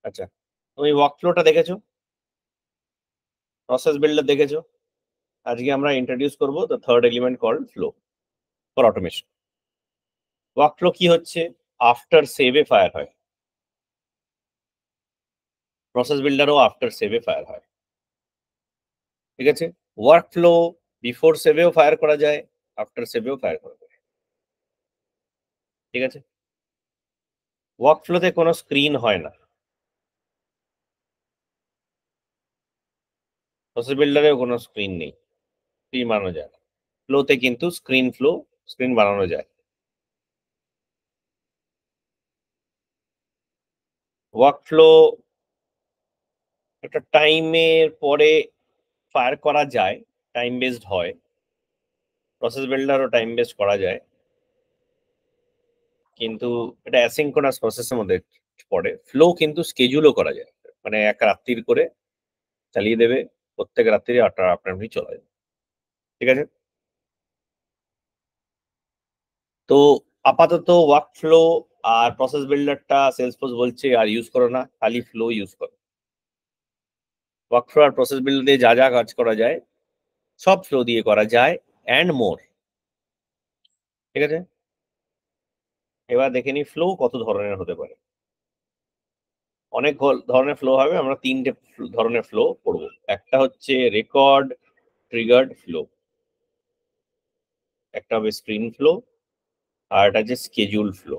আচ্ছা, তুমি ওয়ার্কফ্লোটা দেখেছো, প্রসেস বিল্ডার দেখেছো। আজকে আমরা ইন্ট্রোডিউস করব the third element called flow for automation. Workflow কি হচ্ছে? আফটার সেভে ফায়ার হয়, প্রসেস বিল্ডারও আফটার সেভে ফায়ার হয়। ঠিক আছে, ওয়ার্কফ্লো বিফোর সেভেও ফায়ার করা যায়, আফটার সেভেও ফায়ার করা যায়। ঠিক আছে, ওয়ার্কফ্লোতে কোনো স্ক্রিন হয় না, প্রসেস বিল্ডারেও কোনো স্ক্রিন নেই, স্ক্রিন বানানো যায় না। ফ্লোতে কিন্তু স্ক্রিন বানানো যায়। ওয়ার্কফ্লো একটা টাইমের পরে ফায়ার করা যায়, টাইম বেসড হয়। প্রসেস বিল্ডারও টাইম বেসড করা যায়, কিন্তু এটা অ্যাসিঙ্ক্রোনাস প্রসেসের মধ্যে পড়ে। ফ্লো কিন্তু স্কেজুলও করা যায়, মানে এক রাত্রির করে চালিয়ে দেবে, প্রত্যেক রাত্রি আপনার চলে যাবে। ঠিক আছে, তো আপাতত ওয়ার্কফ্লো আর প্রসেস বিল্ডারটা সেলসফোর্স বলছে আর ইউজ করো না, খালি ফ্লো ইউজ করো। ওয়ার্কফ্লো আর প্রসেস বিল্ডার দিয়ে যা যা কাজ করা যায় সব ফ্লো দিয়ে করা যায়, অ্যান্ড মোর। ঠিক আছে, এবার দেখে নি ফ্লো কত ধরনের হতে পারে। অনেক ধরনের ফ্লো হবে, আমরা তিনটে ধরনের ফ্লো পড়ব। একটা হচ্ছে রেকর্ড ট্রিগার্ড ফ্লো, একটা হবে স্ক্রিন ফ্লো, আর একটা হচ্ছে স্কেজুল ফ্লো।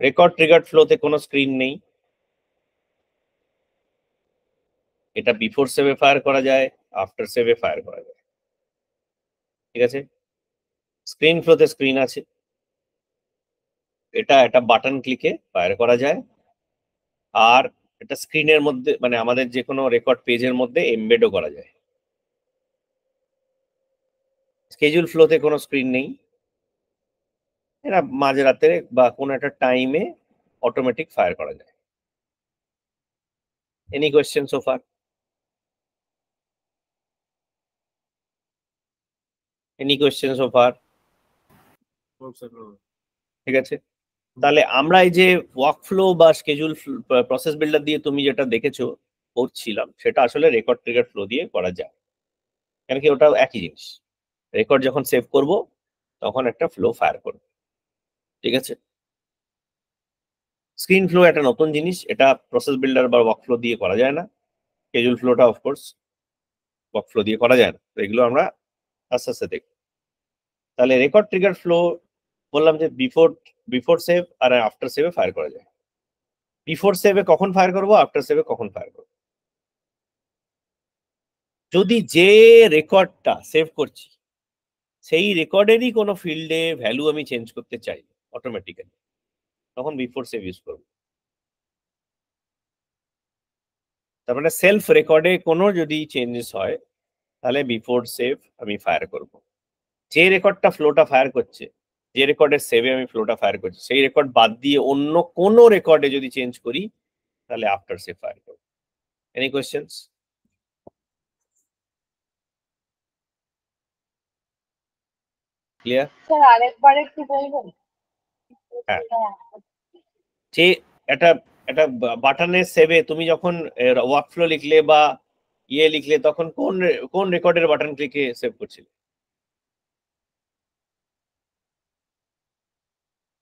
রেকর্ড ট্রিগার্ড ফ্লোতে কোনো স্ক্রিন নেই, এটা বিফোর সেভে ফায়ার করা যায়, আফটার সেভে ফায়ার করা যায়। ঠিক আছে, স্ক্রিন ফ্লোতে স্ক্রিন আছে, এটা একটা বাটন ক্লিকে ফায়ার করা যায়, আর এটা স্ক্রিনের মধ্যে মানে আমাদের যে কোনো রেকর্ড পেজের মধ্যে এমবেডও করা যায়। স্কেজুল ফ্লোতে কোনো স্ক্রিন নেই, এরা মাঝরাতে বা কোনো একটা টাইমে অটোমেটিক ফায়ার করা যায়। Any question so far? Any question so far? ঠিক আছে, তাহলে আমরা এই যে ওয়ার্কফ্লো বা স্কেজুল প্রসেস বিল্ডার দিয়ে তুমি যেটা দেখেছো করছিলাম, সেটা আসলে রেকর্ড ট্রিগার ফ্লো দিয়ে করা যায়। কেন কি, ওটা একই জিনিস। রেকর্ড যখন সেভ করব তখন একটা ফ্লো ফায়ার করবে। ঠিক আছে, স্ক্রিন ফ্লো একটা নতুন জিনিস, এটা প্রসেস বিল্ডার বা ওয়ার্কফ্লো দিয়ে করা যায় না। স্কেজুল ফ্লোটা অফকোর্স ওয়ার্কফ্লো দিয়ে করা যায় না, তো এগুলো আমরা আস্তে আস্তে দেখব। তাহলে রেকর্ড ট্রিগার ফ্লো বললাম যে বিফোর সেভ আর আফটার সেভে ফায়ার করা যায়। বিফোর সেভে কখন ফায়ার করবো, আফটার সেভে কখন ফায়ার করবো? যদি যে রেকর্ডটা সেভ করছি সেই রেকর্ডেরই কোনো ফিল্ডে ভ্যালু আমি চেঞ্জ করতে চাই অটোমেটিক্যালি, তখন বিফোর সেভ ইউজ করবো। তার মানে সেলফ রেকর্ডে কোনো যদি চেঞ্জেস হয় তাহলে বিফোর সেভ আমি ফায়ার করব। যে রেকর্ডটা ফ্লোটা ফায়ার করছে, যে রেকর্ডের সেভে আমি ফ্লোটা ফায়ার করছি, সেই রেকর্ড বাদ দিয়ে অন্য কোনো রেকর্ডে যদি চেঞ্জ করি তাহলে আফটার সেভ ফায়ার করব। Any questions? ক্লিয়ার? স্যার আরেকবার একটু বলবেন? হ্যাঁ, যে একটা একটা বাটনের সেভে তুমি যখন ওয়ার্কফ্লো লিখলে বা ইয়ে লিখলে তখন কোন রেকর্ডের বাটন ক্লিকে সেভ করছিলে?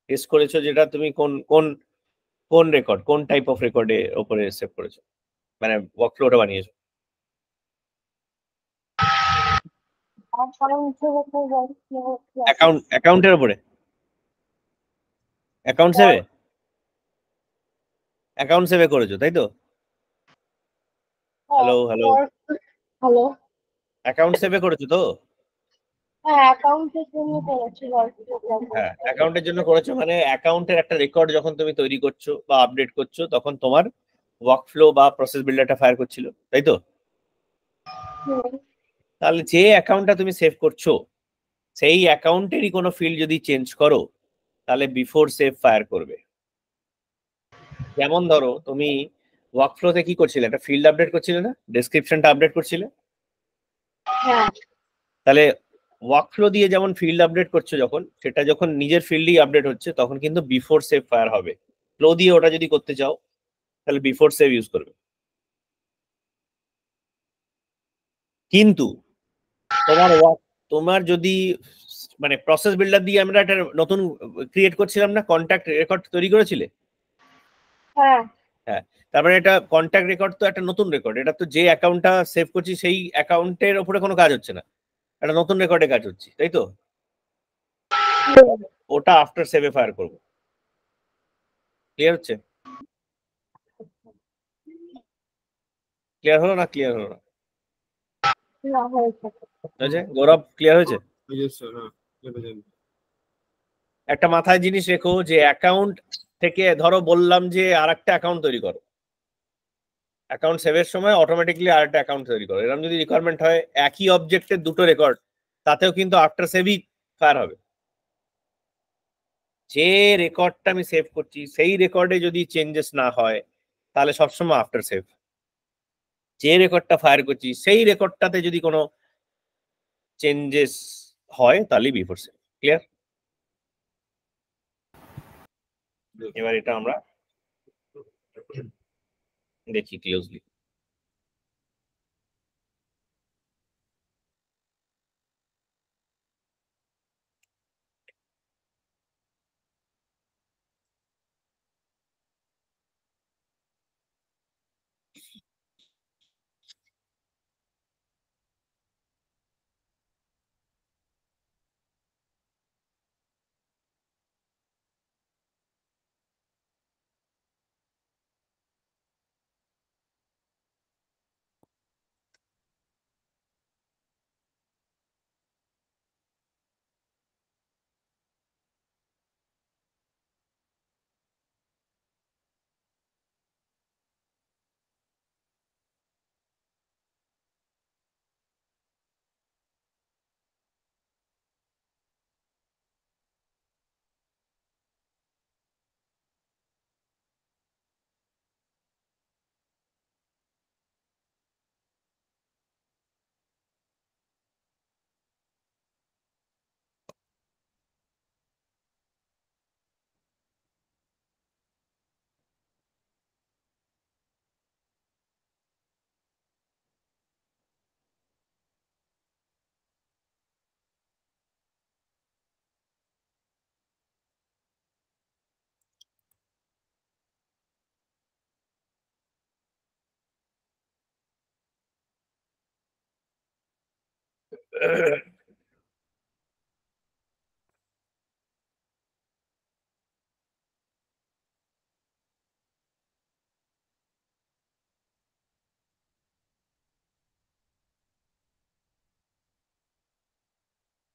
টেস্ট করেছো যেটা তুমি কোন কোন কোন রেকর্ড, কোন টাইপ অফ রেকর্ডের উপরে সেভ করেছো, মানে ওয়ার্কফ্লোটা বানিয়েছো? অ্যাকাউন্টের উপরে, অ্যাকাউন্ট সেভে করেছো, তাই তো? হ্যালো হ্যালো, হ্যালো, অ্যাকাউন্ট সেভে করেছো তো? হ্যাঁ অ্যাকাউন্টের জন্য করেছি। হ্যাঁ, অ্যাকাউন্টের জন্য করেছো, মানে অ্যাকাউন্টের একটা রেকর্ড যখন তুমি তৈরি করছো বা আপডেট করছো তখন তোমার ওয়ার্কফ্লো বা প্রসেস বিল্ডারটা ফায়ার করছিল, তাই তো? তাহলে যে অ্যাকাউন্টটা তুমি সেভ করছো সেই অ্যাকাউন্টেরই কোনো ফিল্ড যদি চেঞ্জ করো তাহলে বিফোর সেভ ফায়ার করবে। যেমন ধরো তুমি ওয়ার্কফ্লোতে কি করছিলে, একটা ফিল্ড আপডেট করছিলে না, ডেসক্রিপশনটা আপডেট করছিলে, হ্যাঁ তাহলে ওয়ার্কফ্লো দিয়ে যেমন ফিল্ড আপডেট করছো যখন, সেটা যখন নিজের ফিল্ডই আপডেট হচ্ছে তখন কিন্তু বিফোর সেভ ফায়ার হবে। ফ্লো দিয়ে ওটা যদি করতে চাও তাহলে বিফোর সেভ ইউজ করবে। কিন্তু তোমার যদি মানে প্রসেস বিল্ডার দিয়ে আমরা একটা নতুন ক্রিয়েট করছিলাম না, কন্ট্যাক্ট রেকর্ড তৈরি করেছিলে? হ্যাঁ হ্যাঁ, তারপরে এটা কন্ট্যাক্ট রেকর্ড তো একটা নতুন রেকর্ড, এটা তো যে অ্যাকাউন্টটা সেভ করছি সেই অ্যাকাউন্টের উপরে কোনো কাজ হচ্ছে না, একটা নতুন রেকর্ডে কাজ হচ্ছে, তাই তো? ওটা আফটার সেভে ফায়ার করবো। ক্লিয়ার হচ্ছে? ক্লিয়ার হলো না? ক্লিয়ার হলো না? না হয়েছে। হয়েছে? গৌরব ক্লিয়ার হয়েছে? হ্যাঁ, একটা মাথায় জিনিস রেখো যে অ্যাকাউন্ট থেকে ধরো বললাম যে আর একটা অ্যাকাউন্ট তৈরি করো, অ্যাকাউন্ট সেভের সময় অটোমেটিকলি আর একটা অ্যাকাউন্ট তৈরি করো, এরকম যদি রিকোয়ারমেন্ট হয় একই অবজেক্টের দুটো রেকর্ড, তাতেও কিন্তু আফটার সেভই ফায়ার হবে। যে রেকর্ডটা আমি সেভ করছি সেই রেকর্ডে যদি চেঞ্জেস না হয় তাহলে সবসময় আফটার সেভ। যে রেকর্ডটা ফায়ার করছি সেই রেকর্ডটাতে যদি কোনো চেঞ্জেস হয় তাহলে বিফোর সেভ। ক্লিয়ার? এবার এটা আমরা দেখি ক্লোজলি।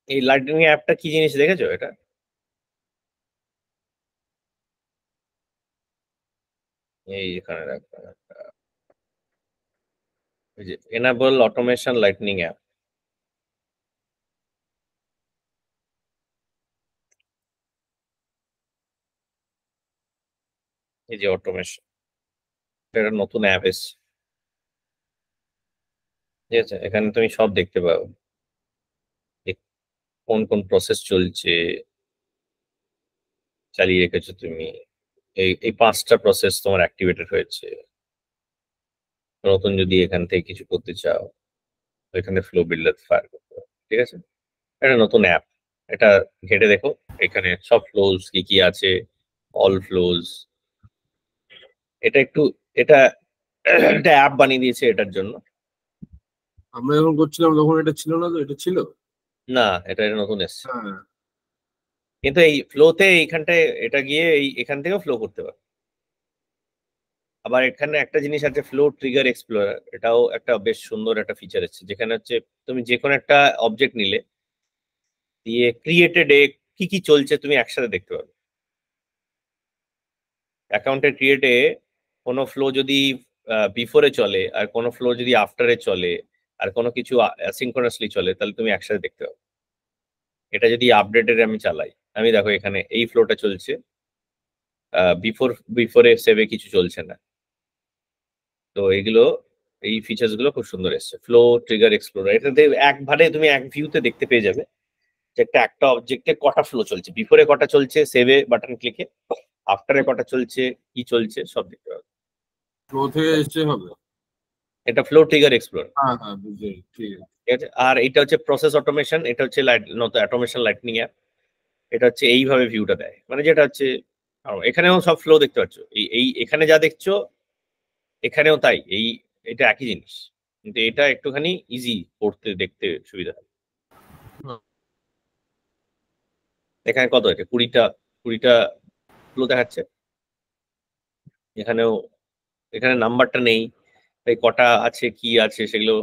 এই লাইটনিং অ্যাপটা কি জিনিস দেখেছো? এটা এই এখানে দেখো, এই যে এনাবল অটোমেশন লাইটনিং অ্যাপ। এই যে অটোমেশন, এটা নতুন অ্যাপ এসছে, ঠিক আছে? এখানে তুমি সব দেখতে পাবে যে কোন কোন প্রসেস চলছে, চালিয়ে রেখেছো তুমি। এই 5টা প্রসেস তোমার অ্যাক্টিভেটেড হয়েছে। নতুন যদি এখান থেকে কিছু করতে চাও এখানে ফ্লো বিল্ডার ফায়ার করতে হবে, ঠিক আছে? এটা নতুন অ্যাপ, এটা ঘেটে দেখো, এখানে সব ফ্লোজ কি কি আছে, অল ফ্লোজ। এটা একটু এটা একটা অ্যাপ বানিয়ে দিয়েছে এটার জন্য। আমরা যখন করছিলাম তখন এটা ছিল না, তো এটা ছিল না, এটা নতুন এসছে। হ্যাঁ। কিন্তু এই ফ্লোতে এইখানটায় এটা গিয়ে এখান থেকেও ফ্লো করতে পারে। আবার এখানে একটা জিনিস আছে, ফ্লো ট্রিগার এক্সপ্লোরার, এটাও একটা বেশ সুন্দর একটা ফিচার আছে, যেখানে হচ্ছে তুমি যে কোনো একটা অবজেক্ট নিলে দিয়ে ক্রিয়েটেড এ কি কি চলছে তুমি একসাথে দেখতে পাবে। অ্যাকাউন্টের ক্রিয়েটে কোনো ফ্লো যদি বিফোরে চলে আর কোনো ফ্লো যদি আফটারে চলে আর কোনো কিছু অ্যাসিনক্রোনাসলি চলে তাহলে তুমি একসাথে দেখতে পাবে। এটা যদি আপডেটের আমি চালাই, আমি দেখো এখানে এই ফ্লোটা চলছে, বিফোরে সেভে কিছু চলছে না। তো এগুলো এই ফিচার্স গুলো খুব সুন্দর এসছে। ফ্লো ট্রিগার এক্সপ্লোরার, এটাতে একবারে তুমি এক ভিউতে দেখতে পেয়ে যাবে যে একটা অবজেক্টে কটা ফ্লো চলছে, বিফোরে কটা চলছে সেভে বাটন ক্লিকে, আফটারে কটা চলছে, কি চলছে সব দেখতে পাবে। ফ্লো থেকে এসছে হবে। এটা ফ্লো ট্রিগার এক্সপ্লোরার, হ্যাঁ হ্যাঁ বুঝলি, ঠিক আছে। ঠিক আছে। আর এটা হচ্ছে প্রসেস অটোমেশন, এটা হচ্ছে নতুন অটোমেশন লাইটনিং অ্যাপ। এটা হচ্ছে এইভাবে ভিউটা দেয়, মানে যেটা হচ্ছে এখানেও সব ফ্লো দেখতে পাচ্ছ, এই এখানে যা দেখছো এখানেও তাই, এটা একই জিনিস, কিন্তু এটা একটুখানি ইজি পড়তে দেখতে সুবিধা হয়। এখানে কত আছে, 20টা ফ্লো দেখাচ্ছে। এখানেও, এখানে নাম্বারটা নেই, তাই কটা আছে কি আছে সেগুলো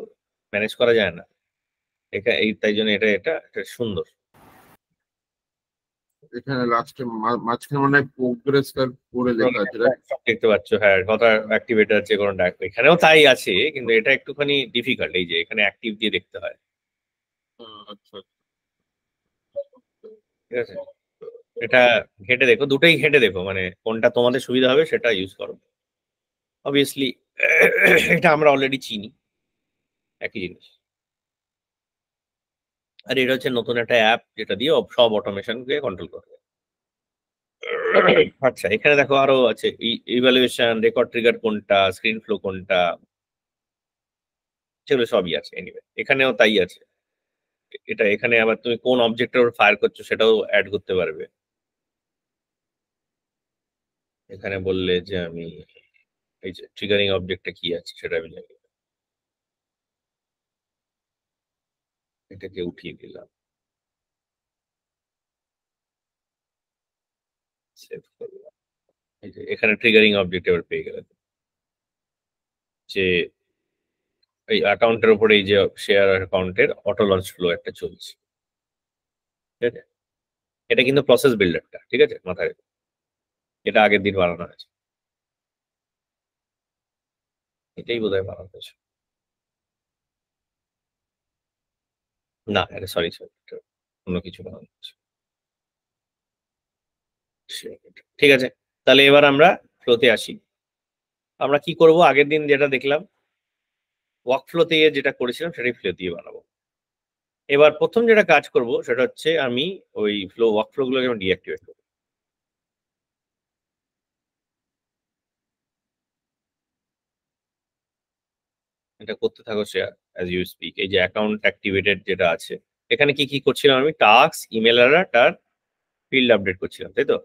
ম্যানেজ করা যায় না। তাই জন্য এটা সুন্দর। এখানে লাস্টে মাঝখানে মনে হয় প্রোগ্রেস করে লেখা আছে, দেখতে পাচ্ছ, হ্যাঁ কটা অ্যাক্টিভেটর আছে কোনো এখানেও তাই আছে, কিন্তু এটা একটুখানি ডিফিকাল্ট, এই যে এখানে অ্যাক্টিভ দিয়ে দেখতে হয়। আচ্ছা ঠিক আছে, এটা ঘেটে দেখো, দুটোই ঘেটে দেখো, মানে কোনটা তোমাদের সুবিধা হবে সেটা ইউজ করো। অবভিয়াসলি এটা আমরা অলরেডি চিনি, একই জিনিস। আর এটা হচ্ছে নতুন একটা অ্যাপ যেটা দিয়ে সব অটোমেশনকে কন্ট্রোল করবে। আচ্ছা, এখানে দেখো আরো আছে ইভ্যালুয়েশন, রেকর্ড ট্রিগার কোনটা, স্ক্রিন ফ্লো কোনটা, সেগুলো সবই আছে। এনিওয়ে এখানেও তাই আছে। এটা এখানে আবার তুমি কোন অবজেক্টের উপর ফায়ার করছো সেটাও অ্যাড করতে পারবে। এখানে বললে যে আমি এই যে ট্রিগারিং অবজেক্টটা কি আছে সেটা আমি জানি, এটাকে উঠিয়ে দিলাম, সেভ করলাম। এই যে এখানে ট্রিগারিং অবজেক্ট এবার পেয়ে গেলাম, যে এই অ্যাকাউন্টের উপরে এই যে শেয়ার অ্যাকাউন্টের অটো লঞ্চ ফ্লো একটা চলছে, ঠিক আছে। এটা কিন্তু প্রসেস বিল্ডারটা, ঠিক আছে, মাথায় রেখো। এটা আগের দিন বানানো হয়েছে, এটাই বোধহয় বানানো হয়েছে। না এটা সরি সরি, অন্য কিছু বানানো হয়েছে। ঠিক আছে, তাহলে এবার আমরা ফ্লোতে আসি। আমরা কি করব, আগের দিন যেটা দেখলাম ওয়ার্ক ফ্লোতে যেটা করেছিলাম সেটাই ফ্লো দিয়ে বানাবো। এবার প্রথম যেটা কাজ করব সেটা হচ্ছে আমি ওই ওয়ার্ক ফ্লো গুলোকে আমি ডিঅ্যাক্টিভেট করবো। এটা করতে থাকো শেয়ার অ্যাজ ইউ স্পিক। এই যে অ্যাকাউন্ট অ্যাক্টিভেটেড যেটা আছে, এখানে কি কি করছিলাম আমি, টাস্ক, ইমেল অ্যালার্ট আর ফিল্ড আপডেট করছিলাম, তাই তো।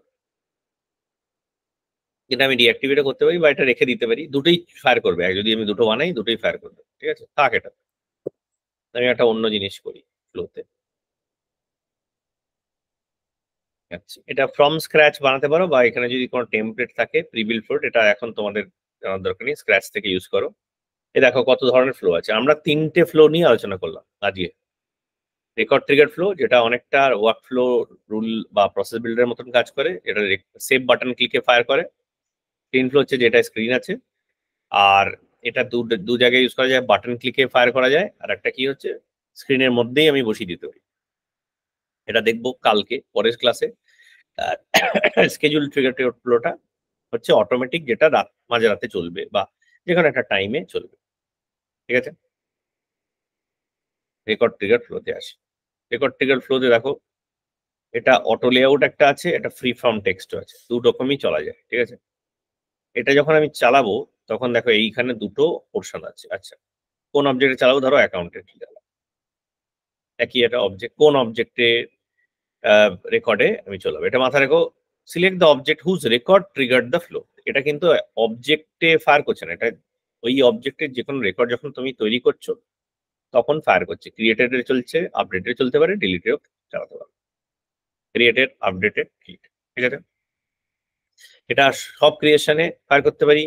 এটা আমি ডিঅ্যাক্টিভেটও করতে পারি বা এটা রেখে দিতে পারি, দুটোই ফায়ার করবে। যদি আমি দুটো বানাই দুটোই ফায়ার করবে, ঠিক আছে, থাক। এটা আমি একটা অন্য জিনিস করি ফ্লোতে। আচ্ছা, এটা ফ্রম স্ক্র্যাচ বানাতে পারো, বা এখানে যদি কোনো টেমপ্লেট থাকে প্রিবিল ফ্লো, এটা এখন তোমাদের জানার দরকার নেই, স্ক্র্যাচ থেকে ইউজ করো। এ দেখো কত ধরনের ফ্লো আছে। আমরা 3টে ফ্লো নিয়ে আলোচনা করলাম আজকে। রেকর্ড ট্রিগার ফ্লো, যেটা অনেকটা ওয়ার্ক ফ্লো রুল বা প্রসেস বিল্ডারের মতন কাজ করে, এটা সেভ বাটন ক্লিকে ফায়ার করে। স্ক্রিন ফ্লো হচ্ছে যেটা স্ক্রিন আছে, আর এটা দু জায়গায় ইউজ করা যায়, বাটন ক্লিকে ফায়ার করা যায়, আর একটা কি হচ্ছে স্ক্রিনের মধ্যেই আমি বসিয়ে দিতে পারি। এটা দেখবো কালকে পরের ক্লাসে। স্কেজুল ট্রিগার ফ্লোটা হচ্ছে অটোমেটিক, যেটা মাঝরাতে চলবে বা যে কোনো একটা টাইমে চলবে, ঠিক আছে। রেকর্ড ট্রিগার ফ্লোতে আসে। রেকর্ড ট্রিগার ফ্লোতে দেখো এটা অটো লেআউট একটা আছে, এটা ফ্রি ফর্ম টেক্সটও আছে, দু রকমই চলা যায়, ঠিক আছে। এটা যখন আমি চালাবো তখন দেখো এইখানে দুটো পোর্শন আছে। আচ্ছা, কোন অবজেক্টে চালাবো, ধরো অ্যাকাউন্টের চালাবো, একই একটা অবজেক্ট, কোন অবজেক্টে রেকর্ডে আমি চলাবো, এটা মাথায় রেখো। Select the object whose record triggered the flow. এটা কিন্তু অবজেক্টে ফায়ার করছে না, এটা ওই অবজেক্টের যে কোনো রেকর্ড যখন তুমি তৈরি করছো তখন ফায়ার করছে। ক্রিয়েটেড চলছে, আপডেটেড চলতে পারে, ডিলিটেও চালাতে পারে। ক্রিয়েটেড, আপডেটেড, ডিলিট, ঠিক আছে। এটা সব ক্রিয়েশনে ফায়ার করতে পারি,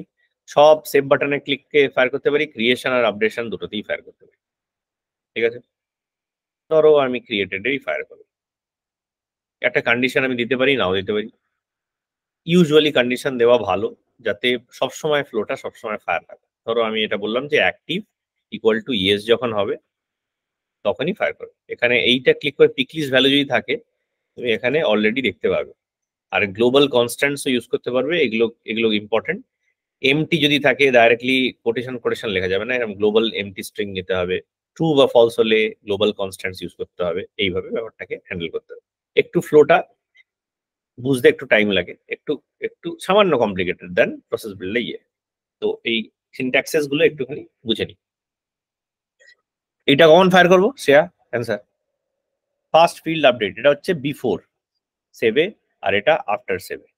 সব সেভ বাটনে ক্লিককে ফায়ার করতে পারি, ক্রিয়েশন আর আপডেশন দুটোতেই ফায়ার করতে পারি, ঠিক আছে। ধরো আমি ক্রিয়েটেডেই ফায়ার করি, একটা কন্ডিশন আমি দিতে পারি, নাও দিতে পারি। ইউজুয়ালি কন্ডিশন দেওয়া ভালো, যাতে সবসময় ফ্লোটা সবসময় ফায়ার থাকে। ধরো আমি এটা বললাম যে অ্যাক্টিভ ইকুয়াল টু ইয়েস যখন হবে তখনই ফায়ার করবে। এখানে এইটা ক্লিক করে পিকলিস ভ্যালু যদি থাকে তুমি এখানে অলরেডি দেখতে পাবে। আর গ্লোবাল কনস্ট্যান্টসও ইউজ করতে পারবে, এগুলো এগুলো ইম্পর্টেন্ট। এমটি যদি থাকে ডাইরেক্টলি কোটেশন লেখা যাবে না, এরকম গ্লোবাল এমটি স্ট্রিং নিতে হবে। ট্রু বা ফলস হলে গ্লোবাল কনস্ট্যান্টস ইউজ করতে হবে। এইভাবে ব্যাপারটাকে হ্যান্ডেল করতে হবে। একটু ফ্লোটা বুঝতে একটু টাইম লাগে, একটু একটু সামান্য কমপ্লিকেটেড দেন প্রসেস বিল্ডে ইয়ে। তো এই সিনট্যাক্সেস গুলো একটুখানি বুঝে নিই। এটা কখন ফায়ার করবো Shreya? Answer first field update, এটা হচ্ছে বিফোর সেভে, আর এটা আফটার সেভে।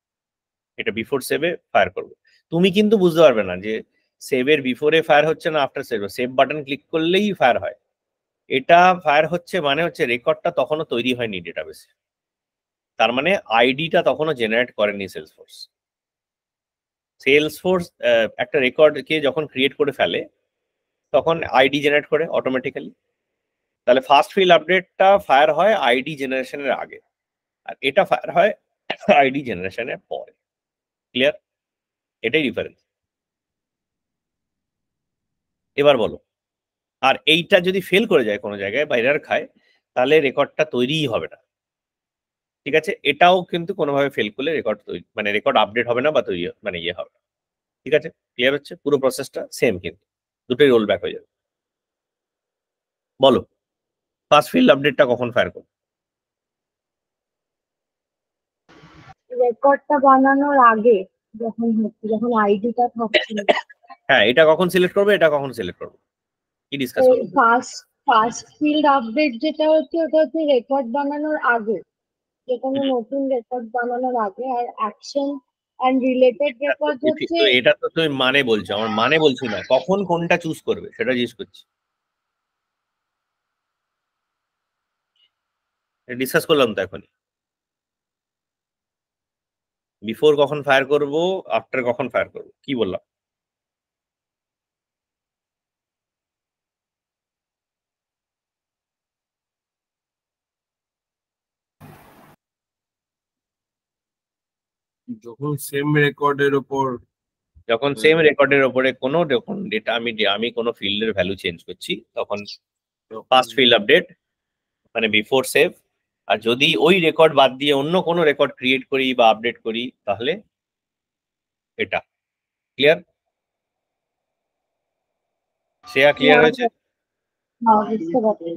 এটা বিফোর সেভে ফায়ার করবো। তুমি কিন্তু বুঝতে পারবে না যে সেভের বিফোরে ফায়ার হচ্ছে না আফটার সেভে। সেভ বাটন ক্লিক করলেই ফায়ার হয়। এটা ফায়ার হচ্ছে মানে হচ্ছে রেকর্ডটা তখনও তৈরি হয়নি ডেটাবেসে, তার মানে আইডিটা তখনও জেনারেট করেনি সেলসফোর্স। সেলসফোর্স একটা রেকর্ডকে যখন ক্রিয়েট করে ফেলে তখন আইডি জেনারেট করে অটোমেটিক্যালি। তাহলে ফার্স্ট ফিল্ড আপডেটটা ফায়ার হয় আইডি জেনারেশনের আগে, আর এটা ফায়ার হয় আইডি জেনারেশনের পরে। ক্লিয়ার? এটাই ডিফারেন্স। এবার বলো, আর এইটা যদি ফেল করে যায় কোনো জায়গায় বা এরার খায়, তাহলে রেকর্ডটা তৈরিই হবে না। ঠিক আছে? এটাও কিন্তু কোনোভাবে ফেল করলে রেকর্ড তৈরি মানে রেকর্ড আপডেট হবে না বা তৈরি মানে ইয়ে হবে। ঠিক আছে? ক্লিয়ার হচ্ছে? পুরো প্রসেসটা সেম, কিন্তু দুটোই রোল ব্যাক হয়ে যাবে। বলো ফার্স্ট ফিল্ড আপডেটটা কখন ফায়ার করবে? রেকর্ডটা বানানোর আগে যখন আইডিটা থাকছিল। হ্যাঁ, এটা কখন সিলেক্ট করবে, এটা কখন সিলেক্ট করবে, কি ডিসকাস করবে? ফার্স্ট ফিল্ড আপডেট যেটা হচ্ছে ওটা হচ্ছে রেকর্ড বানানোর আগে, যে কোনো নতুন রেকর্ড বানানোর আগে। আর অ্যাকশন এন্ড রিলেটেড রেকর্ড হচ্ছে এটা তো তুমি মানে বলছো, আমার মানে বলছি না, কখন কোনটা চুজ করবে সেটা জিজ্ঞেস করছি। ডিসকাস করলাম তো এখনই। বিফোর কখন ফায়ার করব, আফটার কখন ফায়ার করব, কি বললাম? যখন সেম রেকর্ডের ওপর যখন সেম রেকর্ডের উপরে কোনো যখন ডেটা আমি কোনো ফিল্ডের ভ্যালু চেঞ্জ করছি তখন ফার্স্ট ফিল্ড আপডেট মানে বিফোর সেভ। আর যদি ওই রেকর্ড বাদ দিয়ে অন্য কোনো রেকর্ড ক্রিয়েট করি বা আপডেট করি তাহলে এটা। ক্লিয়ার? শ্রেয়া ক্লিয়ার হয়েছে? বুঝতে পারছি,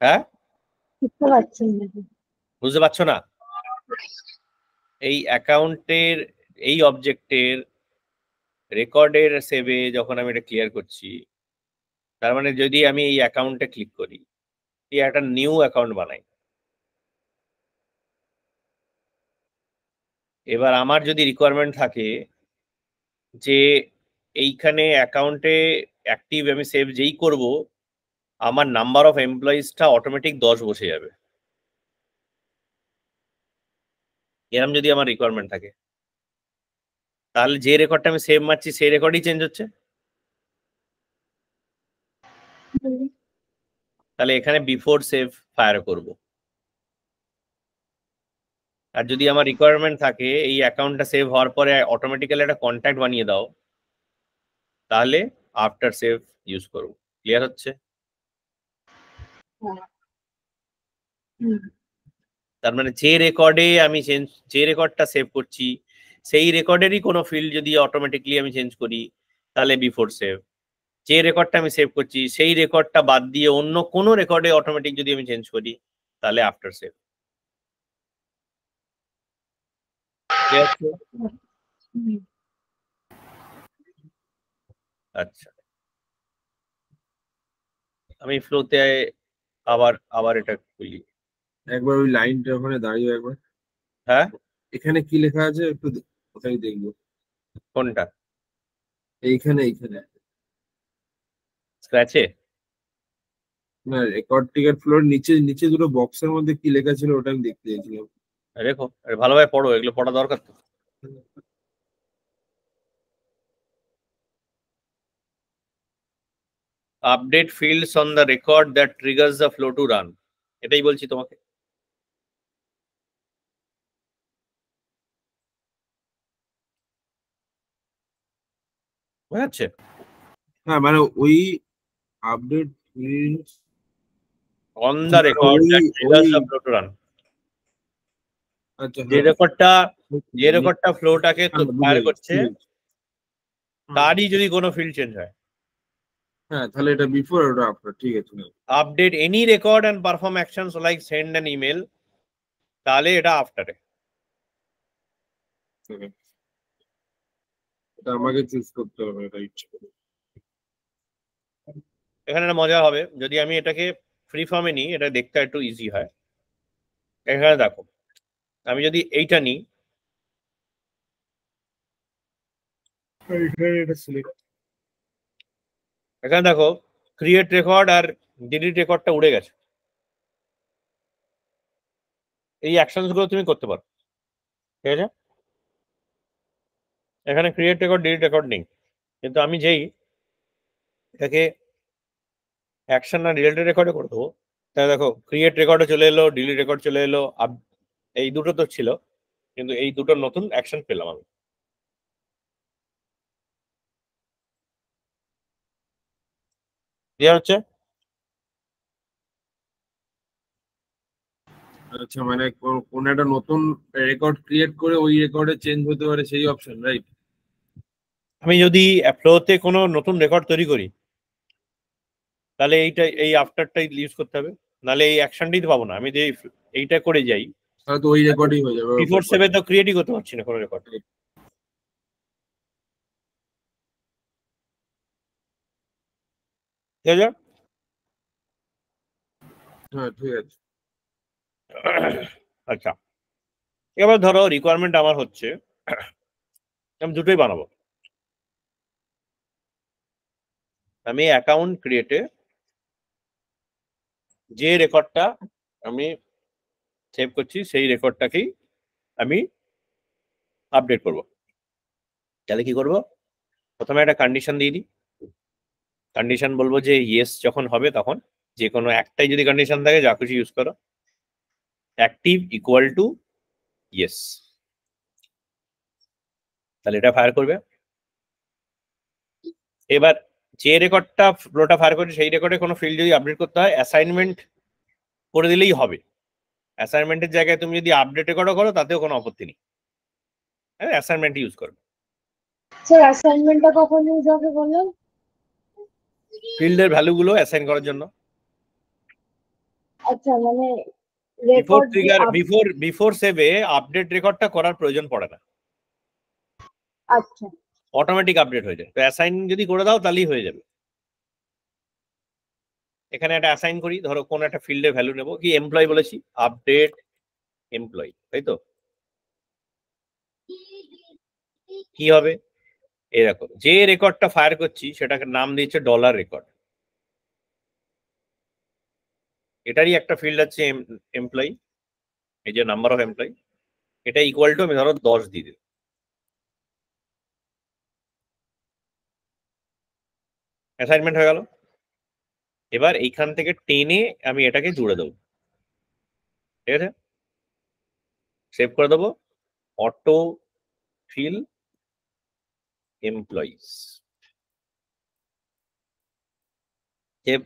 হ্যাঁ, বুঝতে পারছি না। বুঝতে পারছো না? এই অ্যাকাউন্টের এই অবজেক্টের রেকর্ডের সেভে যখন আমি এটা ক্লিয়ার করছি, তার মানে যদি আমি এই অ্যাকাউন্টে ক্লিক করি, এই একটা নিউ অ্যাকাউন্ট বানাই, এবার আমার যদি রিকোয়ারমেন্ট থাকে যে এইখানে অ্যাকাউন্টে অ্যাক্টিভ আমি সেভ যেই করব আমার নাম্বার অফ এমপ্লয়িজটা অটোমেটিক 10 বসে যাবে, এরকম যদি আমার রিকোয়ারমেন্ট থাকে, তাহলে যে রেকর্ডটা আমি সেভ মারছি সেই রেকর্ডই চেঞ্জ হচ্ছে। তাহলে এখানে বিফোর সেভ ফায়ার করব। আর যদি আমার রিকোয়ারমেন্ট থাকে এই অ্যাকাউন্টটা সেভ হওয়ার পরে অটোমেটিক্যালি একটা কন্ট্যাক্ট বানিয়ে দাও, তাহলে আফটার সেভ ইউজ করব। ক্লিয়ার হচ্ছে? তার মানে যে রেকর্ডে আমি যে রেকর্ডটা সেভ করছি সেই রেকর্ডেরই কোনো ফিল্ড যদি অটোমেটিকলি আমি চেঞ্জ করি তাহলে বিফোর সেভ। যে রেকর্ডটা আমি সেভ করছি সেই রেকর্ডটা বাদ দিয়ে অন্য কোনো রেকর্ডে অটোমেটিক যদি আমি চেঞ্জ করি তাহলে আফটার সেভ। আচ্ছা, আমি ফ্লোতে আবার আবার এটা খুলি। একবার ওই লাইনটা ওখানে দাঁড়িয়ে একবার, হ্যাঁ, এখানে কি লেখা আছে একটু ওটাই দেখবো। কোনটা? এইখানে এইখানে স্ক্র্যাচে? না, রেকর্ড টিকেট ফ্লোর নিচে নিচে দুটো বক্সের মধ্যে কি লেখা ছিল ওটা আমি দেখতে চাইছিলাম। দেখো ভালোভাবে পড়ো, এগুলো পড়া দরকার তো। Update fields on the record that triggers the flow to run, এটাই বলছি তোমাকে। বুঝা যাচ্ছে? হ্যাঁ মানে ওই update fields on the record that triggers the flow to run, আচ্ছা যে হ্যাঁ রেকর্ডটা ফ্লোটাকে ফায়ার করছে তারই যদি কোনো ফিল্ড চেঞ্জ হয়। হ্যাঁ, তাহলে এটা বিফোর ওটা আফটার, ঠিক আছে। Update any record and perform actions like send an email, তাহলে এটা আফটারে। এটা আমাকে চুজ করতে হবে, রাইট? এখানে একটা মজা হবে, যদি আমি এটাকে ফ্রি ফর্মে নিই, এটা দেখতে একটু ইজি হয়। এখানে দেখো, আমি যদি এইটা নিই, এখানে দেখো ক্রিয়েট রেকর্ড আর ডিলিট রেকর্ডটা উড়ে গেছে। এই অ্যাকশনস গুলো তুমি করতে পারো, ঠিক আছে? এখানে ক্রিয়েট রেকর্ড ডিলিট রেকর্ড নেই, কিন্তু আমি যেই এটাকে অ্যাকশন না রিলেটেড রেকর্ডে করে দেবো, তাহলে দেখো ক্রিয়েট রেকর্ডে চলে এলো, ডিলিট রেকর্ড চলে এলো। এই দুটো তো ছিল, কিন্তু এই দুটো নতুন অ্যাকশন পেলাম আমি। ক্লিয়ার হচ্ছে? আচ্ছা, মানে কোন একটা নতুন রেকর্ড ক্রিয়েট করে ওই রেকর্ডে চেঞ্জ হতে পারে সেই অপশন, রাইট? আমি যদি ফ্লোতে কোনো নতুন রেকর্ড তৈরি করি, তাহলে এই আফটারটাই ইউজ করতে হবে, নাহলে এই অ্যাকশনটাই তো পাবো না। আমি যে এইটা করে যাই, তাহলে তো ওই রেকর্ডই হয়ে যাবে। বিফোর সেভে তো ক্রিয়েটই করতে পারছি না কোনো রেকর্ড। ঠিক আছে? হ্যাঁ, ঠিক আছে। আচ্ছা, এবার ধরো রিকোয়ারমেন্ট আমার হচ্ছে আমি দুটোই বানাবো। আমি অ্যাকাউন্ট ক্রিয়েটে যে রেকর্ডটা আমি সেভ করছি, সেই রেকর্ডটাকেই আমি আপডেট করব। তাহলে কি করব? প্রথমে একটা কন্ডিশন দিয়ে দিই। কন্ডিশন বলবো যে ইয়েস যখন হবে তখন যে কোনো একটাই যদি কন্ডিশন থাকে, যা খুশি ইউজ করো, অ্যাক্টিভ ইকুয়াল টু ইয়েস, তাহলে এটা ফায়ার করবে। এবার যে রেকর্ডটা ফ্লোটা ফায়ার করছে, সেই রেকর্ডে কোনো ফিল্ড যদি আপডেট করতে হয়, অ্যাসাইনমেন্ট করে দিলেই হবে। অ্যাসাইনমেন্টের জায়গায় তুমি যদি আপডেট রেকর্ডও করো, তাতেও কোনো আপত্তি নেই। হ্যাঁ, অ্যাসাইনমেন্ট ইউজ করবে। স্যার অ্যাসাইনমেন্টটা কখন ইউজ হবে বললেন? ফিল্ডের ভ্যালুগুলো অ্যাসাইন করার জন্য। আচ্ছা, মানে বিফোর রেকর্ড ট্রিগার, বিফোর সেভে আপডেট রেকর্ডটা করার প্রয়োজন পড়ে না, আচ্ছা, অটোমেটিক আপডেট হয়ে যায়। তো অ্যাসাইন যদি করে দাও তাহলেই হয়ে যাবে। এখানে একটা অ্যাসাইন করি, ধরো কোন একটা ফিল্ডের ভ্যালু নেবো, কি এমপ্লয় বলেছি, আপডেট এমপ্লয়, তাই তো? কি হবে? এরকম যে রেকর্ডটা ফায়ার করছি সেটাকে নাম দিয়েছে ডলার রেকর্ড। এটারই একটা ফিল্ড আছে এমপ্লয়, এই যে নাম্বার অফ এমপ্লয়, এটা ইকুয়াল টু আমি ধরো 10 দিয়ে দিই। অ্যাসাইনমেন্ট হয়ে গেল। এবার এইখান থেকে টেনে আমি এটাকে জুড়ে দেবো, ঠিক আছে? সেভ করে দেবো, অটো ফিল এমপ্লয়িজ, সেভ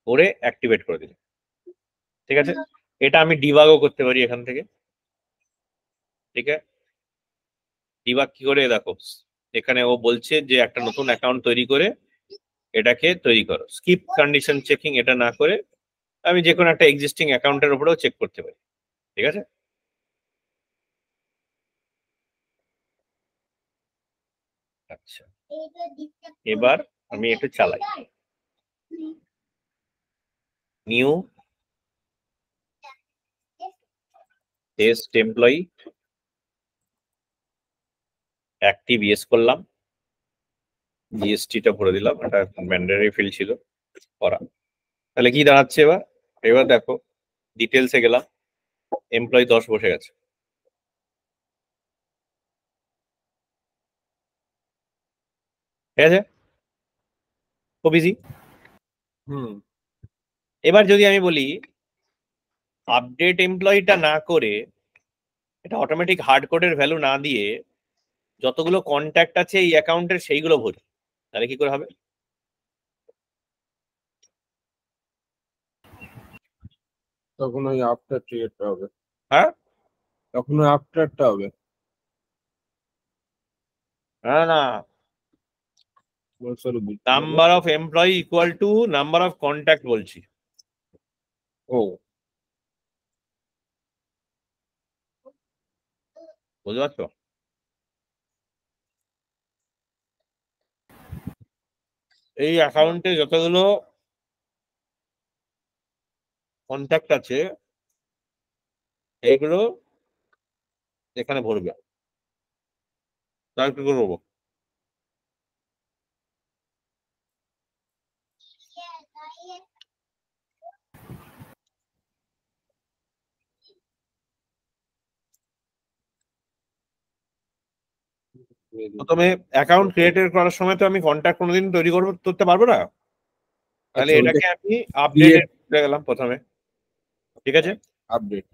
করে অ্যাক্টিভেট করে দিলাম। ঠিক আছে, এটা আমি ডিবাগও করতে পারি এখান থেকে। ঠিক আছে, ডিবাগ কি করে দেখো, এখানে ও বলছে যে একটা নতুন অ্যাকাউন্ট তৈরি করে এটাকে তৈরি করো। স্কিপ কন্ডিশন চেকিং এটা না করে আমি যে কোনো একটা এক্সিস্টিং অ্যাকাউন্টের উপরেও চেক করতে পারি। ঠিক আছে, আচ্ছা এবার আমি একটু চালাই, new test employee, active yes করলাম, জিএসটিটা ভরে দিলাম, এটা ম্যান্ডেটরি ফিল্ড ছিল করা। তাহলে কি দাঁড়াচ্ছে এবার? এবার দেখো ডিটেলসে গেলাম, এমপ্লয়ি 10 বসে গেছে। ঠিক আছে, খুব ইজি। এবার যদি আমি বলি আপডেট এমপ্লয়িটা না করে, এটা অটোমেটিক হার্ড কোডের ভ্যালু না দিয়ে যতগুলো কন্ট্যাক্ট আছে এই অ্যাকাউন্টের সেইগুলো ভরি, তাহলে কি করে হবে? তখন ওই আফটার ট্রিগারটা হবে। হ্যাঁ, তখন ওই আফটারটা হবে। না, sorry, number of employee equal to number of contact বলছি। ও বুঝতে পারছো? এই অ্যাকাউন্টে যতগুলো কন্ট্যাক্ট আছে এইগুলো এখানে ভরবে। তাহলে কি করবো? প্রথমে অ্যাকাউন্ট ক্রিয়েটেড করার সময় তো আমি কন্ট্যাক্ট কোনোদিন তৈরি করতে পারবো না। তাহলে আচ্ছা, এটাকে আমি আপডেটেড গেলাম প্রথমে, ঠিক আছে? আপডেট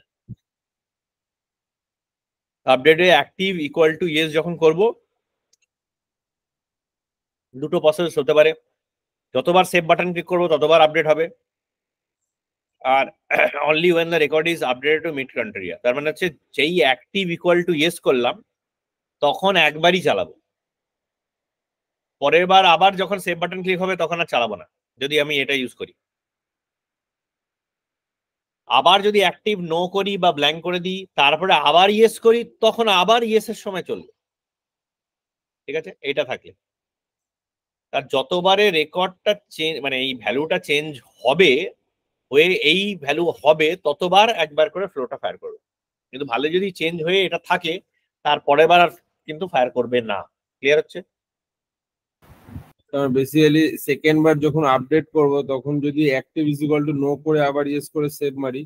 আপডেটে অ্যাক্টিভ ইকুয়াল টু ইয়েস যখন করব, দুটো প্রসেস হতে পারে। যতবার সেভ বাটন ক্লিক করবো ততবার আপডেট হবে, আর only when the record is updated to meet criteria. তার মানে হচ্ছে যেই অ্যাক্টিভ ইকুয়াল টু ইয়েস করলাম তখন একবারই চালাবো, পরের বার আবার যখন সেভ বাটন ক্লিক হবে তখন আর চালাবো না, যদি আমি এটা ইউজ করি। আবার যদি অ্যাক্টিভ নো করি বা ব্ল্যাঙ্ক করে দিই তারপরে আবার ইয়েস করি তখন আবার ইয়েসের সময় চলবে, ঠিক আছে? এটা থাকলে তার যতবারে রেকর্ডটা চেঞ্জ মানে এই ভ্যালুটা চেঞ্জ হবে, হয়ে এই ভ্যালু হবে ততবার একবার করে ফ্লোটা ফায়ার করবে। কিন্তু ভালো যদি চেঞ্জ হয়ে এটা থাকে তারপরের বার আর কিন্তু ফায়ার করবে না। ক্লিয়ার হচ্ছে? বেসিক্যালি সেকেন্ড বার যখন আপডেট করব তখন যদি active is equal to know করে আবার ইয়েস করে সেভ মারি,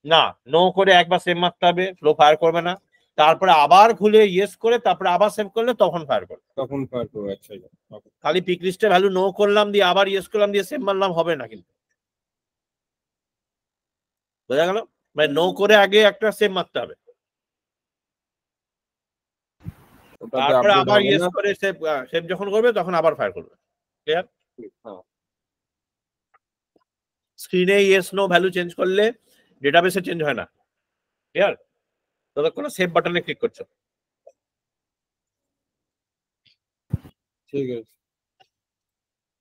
না, নো করে একবার সেভ মারতে হবে, ফ্লো ফায়ার করবে না। তারপরে আবার খুলে ইয়েস করে তারপরে আবার সেভ করলে তখন ফায়ার করবে। তখন ফায়ার করবো। আচ্ছা, খালি পিক লিস্টে ভ্যালু নো করলাম দিয়ে আবার ইয়েস করলাম দিয়ে সেভ মারলাম হবে না কিন্তু। বোঝা গেল? মানে নো করে আগে একটা সেভ মারতে হবে, তারপরে আবার ইয়েস করে সেভ সেভ যখন করবে তখন আবার ফায়ার করবে। ক্লিয়ার? স্ক্রিনে ইয়েস নো ভ্যালু চেঞ্জ করলে ডেটাবেসে চেঞ্জ হয় না। ক্লিয়ার? ততক্ষণ সেভ বাটনে ক্লিক করছো। ঠিক আছে,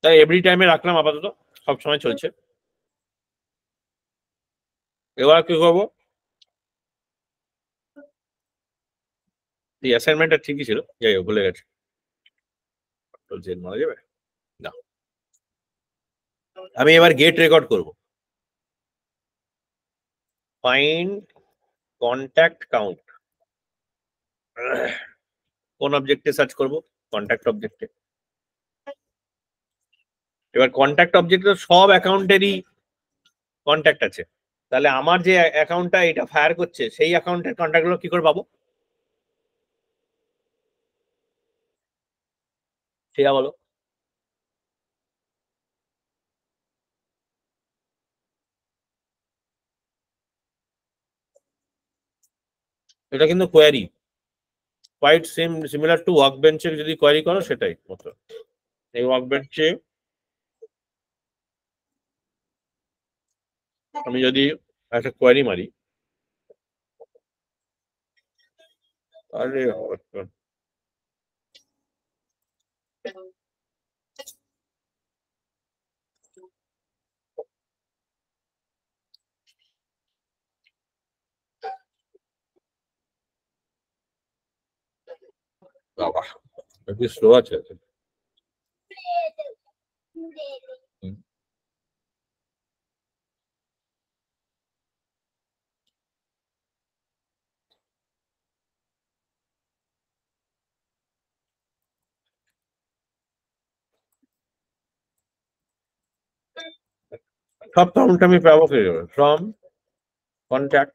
তাই এভরি টাইমে রাখলাম, আপাতত সব সময় চলছে। এবার কি করবো? এই অ্যাসাইনমেন্টটা ঠিকই ছিল, যাই হোক ভুলে গেছি। মারা যাবে না, আমি এবার গেট রেকর্ড করব। ফাইন্ড কন্ট্যাক্ট কাউন্ট, কোন অবজেক্টে সার্চ করব? কন্ট্যাক্ট অবজেক্টে। এবার কন্ট্যাক্ট অবজেক্টে সব অ্যাকাউন্টেরই কন্ট্যাক্ট আছে, তাহলে আমার যে অ্যাকাউন্টটা এটা ফায়ার করছে সেই অ্যাকাউন্টের কন্ট্যাক্ট গুলো কি করে পাবো সেটা বলো। এটা কিন্তু কোয়ারি, কোয়াইট সিমিলার টু ওয়ার্ক বেঞ্চে যদি কোয়ারি করো সেটাই মতো। এই ওয়ার্ক বেঞ্চে আমি যদি একটা কোয়ারি মারি, আরে বাবা একটু স্লো আছে। সব কাউন্ট আমি পাবো কি ফ্রম কন্ট্যাক্ট।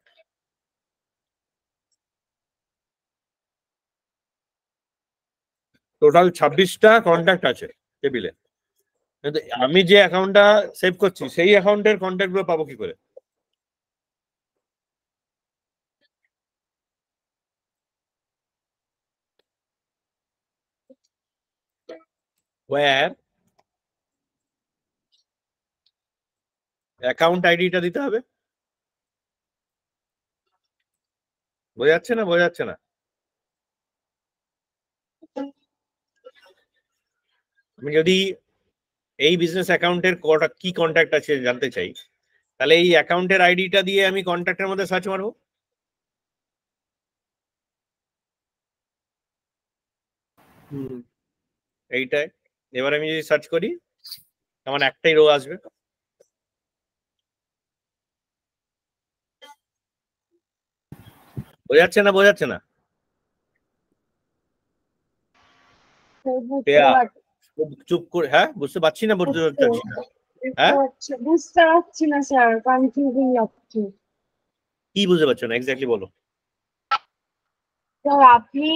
টোটাল 26টা কন্ট্যাক্ট আছে টেবিলে, কিন্তু আমি যে অ্যাকাউন্টটা সেভ করছি সেই অ্যাকাউন্টের কন্ট্যাক্ট গুলো পাবো কি করে? ওয়্যার অ্যাকাউন্ট আইডিটা দিতে হবে। বোঝা যাচ্ছে না? বোঝা যাচ্ছে না? আমি যদি এই বিজনেস অ্যাকাউন্টের কটা কি কন্ট্যাক্ট আছে জানতে চাই, তাহলে এই অ্যাকাউন্টের আইডিটা দিয়ে আমি কন্ট্যাক্টের মধ্যে সার্চ মারবো। এইটাই এবার আমি যদি সার্চ করি আমার একটাই রো আসবে। বোঝাচ্ছে না? বোঝাচ্ছে না? চুপ করে, হ্যাঁ বুঝতে পারছি না, বুঝতে পারছি না। হ্যাঁ বুঝতে পারছি না স্যার, কনফিউজিং লাগছে। কি বুঝতে পারছো না এক্স্যাক্টলি বলো। স্যার আপনি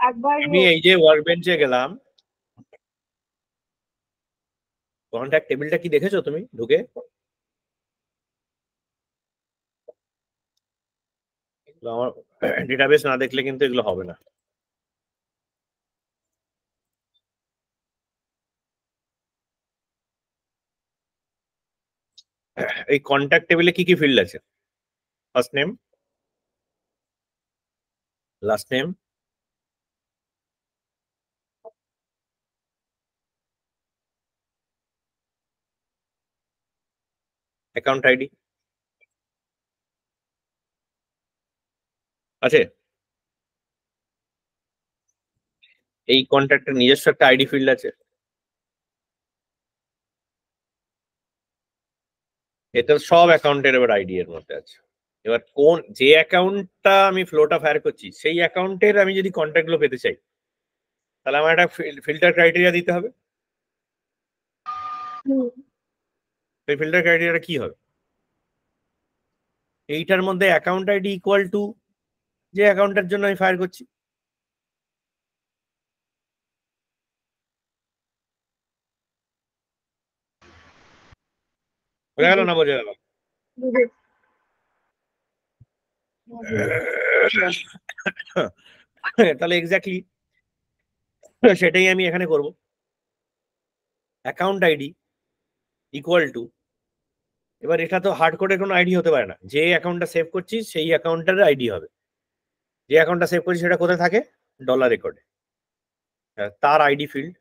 একবার আমি এই যে ওয়ার্ক বেঞ্চে গেলাম, কন্ট্যাক্ট টেবিলটা কি দেখেছো তুমি ঢুকে? আমার ডেটাবেস না দেখলে কিন্তু এগুলো হবে না। এই কন্ট্যাক্ট টেবিলে কি কি ফিল্ড আছে? First name, last name, account ID আছে। এই কন্ট্যাক্টের নিজস্ব একটা আইডি ফিল্ড আছে। এটা সব অ্যাকাউন্টের এবার আইডি এর মধ্যে আছে। এবার কোন যে অ্যাকাউন্টটা আমি ফ্লোটা ফায়ার করছি সেই অ্যাকাউন্টের আমি যদি কন্ট্যাক্ট গুলো পেতে চাই, তাহলে আমার একটা ফিল্টার ক্রাইটেরিয়া দিতে হবে। সেই ফিল্টার ক্রাইটেরিয়াটা কি হবে? এইটার মধ্যে অ্যাকাউন্ট আইডি ইকুয়াল টু যে অ্যাকাউন্টের জন্য আমি ফায়ার করছি। বোঝা গেল না? বোঝা গেল? তাহলে এক্স্যাক্টলি সেটাই আমি এখানে করব। অ্যাকাউন্ট আইডি ইকুয়াল টু, এবার এটা তো হার্ড কোডের কোনো আইডি হতে পারে না, যে অ্যাকাউন্টটা সেভ করছি সেই অ্যাকাউন্টের আইডি হবে। যে অ্যাকাউন্টটা সেভ করছি সেটা কোথায় থাকে? ডলার রেকর্ডে। তার আইডি ফিল্ড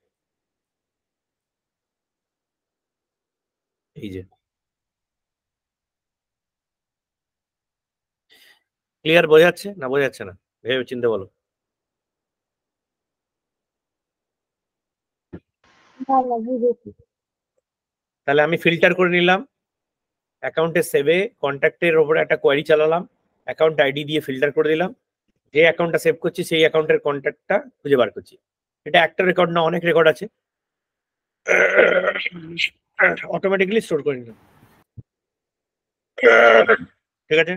এই যে। ক্লিয়ার? বোঝাচ্ছে না বোঝাচ্ছে না? ভেবে চিন্তে বলো। তাহলে আমি ফিল্টার করে নিলাম, অ্যাকাউন্টে সেভে কন্ট্যাক্টের উপরে একটা কোয়ারি চালালাম, অ্যাকাউন্ট আইডি দিয়ে ফিল্টার করে দিলাম, যে অ্যাকাউন্টটা সেভ করছি সেই অ্যাকাউন্টের কন্ট্যাক্টটা খুঁজে বার করছি। এটা একটা রেকর্ড না, অনেক রেকর্ড আছে, অটোমেটিক্যালি স্টোর করে নিলাম। ঠিক আছে?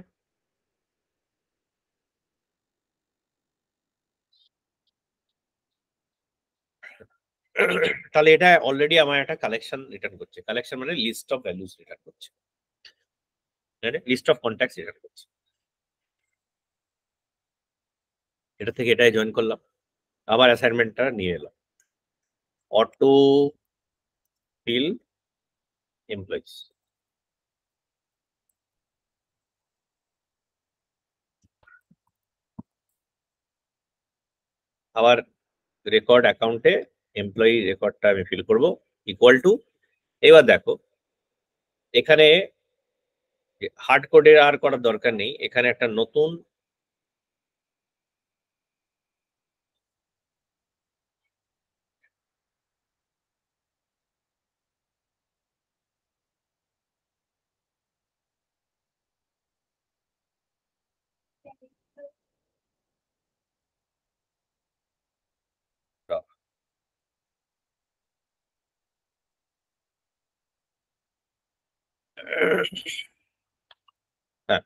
তাহলে এটা অলরেডি আমার একটা কালেকশন রিটার্ন করছে। কালেকশন মানে লিস্ট অফ ভ্যালুস রিটার্ন করছে, লিস্ট অফ কন্ট্যাক্টস রিটার্ন করছে। এটা থেকে এটাই জয়েন করলাম, আবার অ্যাসাইনমেন্টটা নিয়ে এলাম, অটো ফিল এমপ্লয়িজ। আবার রেকর্ড অ্যাকাউন্টে এমপ্লয়ি রেকর্ডটা আমি ফিল করব ইকুয়াল টু। এবার দেখো এখানে হার্ড কোডের আর করার দরকার নেই, এখানে একটা নতুন হ্যাঁ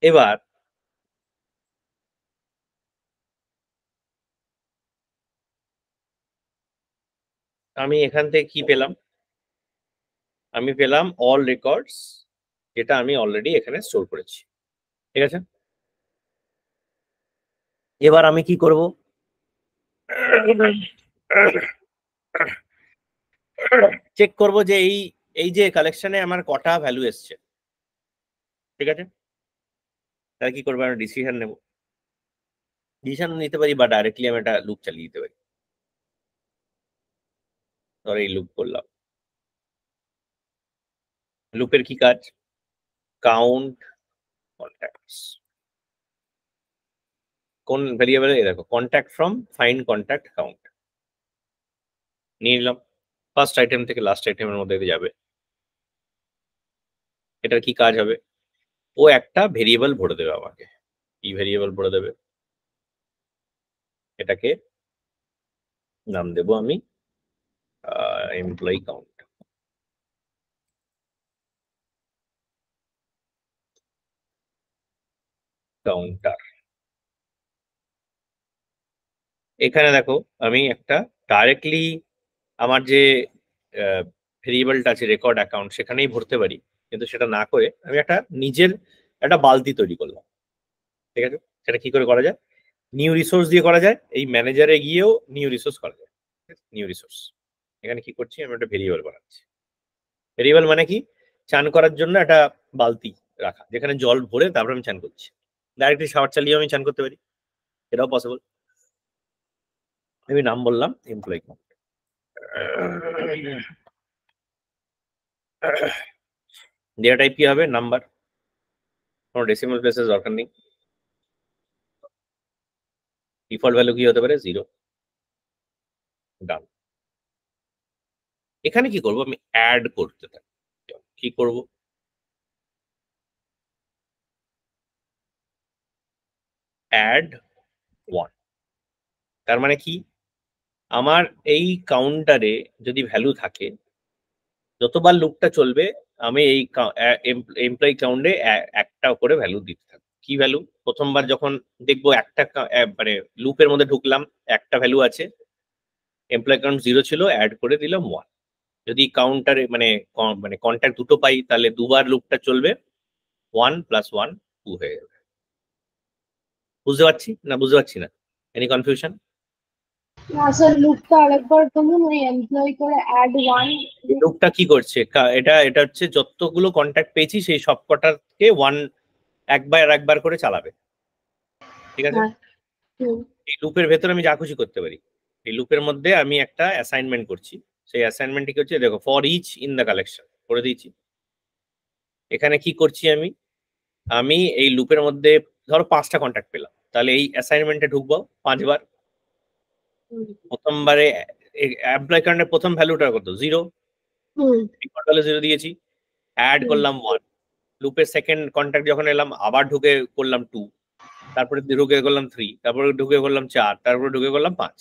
এবার আমি এখান থেকে কি পেলাম? আমি পেলাম অল রেকর্ডস, যেটা আমি অলরেডি এখানে স্টোর করেছি। ঠিক আছে? এবার আমি কি করব, চেক করব যে এই যে কালেকশনে আমার কটা ভ্যালু এসছে, ঠিক আছে? তাহলে কি করবো, আমি ডিসিশন নেব, ডিসিশন নিতে পারি বা ডাইরেক্টলি আমি একটা লুপ চালিয়ে দিতে পারি। ধর এই লুপ করলাম, লুপের কি কাজ, কাউন্ট কন্ট্যাক্টস, কোন ভেরিয়েবলে দেখো contact from find contact count নিয়ে নিলাম, ফার্স্ট আইটেম থেকে লাস্ট আইটেমের মধ্যে যাবে। এটার কি কাজ হবে, ও একটা ভেরিয়েবল ভরে দেবে আমাকে। কি ভেরিয়েবল ভরে দেবে, এটাকে নাম দেব আমি এমপ্লয়ি কাউন্ট। কাউন্টার, এখানে দেখো আমি একটা ডাইরেক্টলি আমার যে ভেরিয়েবলটা আছে রেকর্ড অ্যাকাউন্ট সেখানেই ভরতে পারি, কিন্তু সেটা না করে আমি একটা নিজের একটা বালতি তৈরি করলাম, ঠিক আছে? সেটা কি করে করা যায়, নিউ রিসোর্স দিয়ে করা যায়, এই ম্যানেজারে গিয়েও নিউ রিসোর্স করা যায়। নিউ রিসোর্স, এখানে কি করছি, আমি একটা ভেরিয়েবল বানাচ্ছি। ভেরিয়েবল মানে কি, চান করার জন্য একটা বালতি রাখা, যেখানে জল ভরে তারপর আমি চান করছি। ডাইরেক্টলি শাওয়ার চালিয়ে আমি চান করতে পারি, এটাও পসিবল। আমি নাম বললাম এমপ্লয়ি কাউন্ট, ডেটা টাইপ কি হবে, নাম্বার, কোনো ডেসিমাল প্লেসের দরকার নেই। ডিফল্ট ভ্যালু কি হতে পারে, 0। ডান। এখানে কি করব, আমি অ্যাড করতে থাকি। কি করব, অ্যাড 1। তার মানে কি, আমার এই কাউন্টারে যদি ভ্যালু থাকে, যতবার লুপটা চলবে আমি এই এমপ্লয়ি কাউন্টে একটা করে ভ্যালু দিতে থাকবো। কি ভ্যালু, প্রথমবার যখন দেখবো একটা মানে লুপের মধ্যে ঢুকলাম, একটা ভ্যালু আছে, এমপ্লয়ি কাউন্ট 0 ছিল, অ্যাড করে দিলাম 1। যদি কাউন্টারে মানে মানে কন্ট্যাক্ট দুটো পাই, তাহলে দুবার লুপটা চলবে, 1 + 1 2 হয়ে যাবে। বুঝতে পারছি না, বুঝতে পারছি না, এনি কনফিউশন? না স্যার, লুপটা আরেকবার বলুন, ওই এমপ্লয়ি করে অ্যাড 1। লুপটা কি করছে, এটা এটা হচ্ছে যতগুলো কন্ট্যাক্ট পেয়েছি সেই সবকটাকে 1 একবার একবার করে চালাবে, ঠিক আছে? এই লুপের ভেতরে আমি যা খুশি করতে পারি। এই লুপের মধ্যে আমি একটা অ্যাসাইনমেন্ট করছি, সেই অ্যাসাইনমেন্টটি হচ্ছে দেখো for each in the collection করে দিয়েছি। এখানে কি করছি আমি, আমি এই লুপের মধ্যে ধরো 5টা কন্ট্যাক্ট পেলাম, তাহলে এই অ্যাসাইনমেন্টে ঢুকবো 5 বার। প্রথমবারে এমপ্লয়ি কাউন্টের প্রথম ভ্যালুটা কত, 0, ডিফল্ট ভ্যালু 0 দিয়েছি, অ্যাড করলাম 1। লুপের সেকেন্ড কন্ট্যাক্ট যখন এলাম আবার ঢুকে করলাম 2, তারপরে ঢুকে করলাম 3, তারপরে ঢুকে করলাম 4, তারপরে ঢুকে করলাম 5,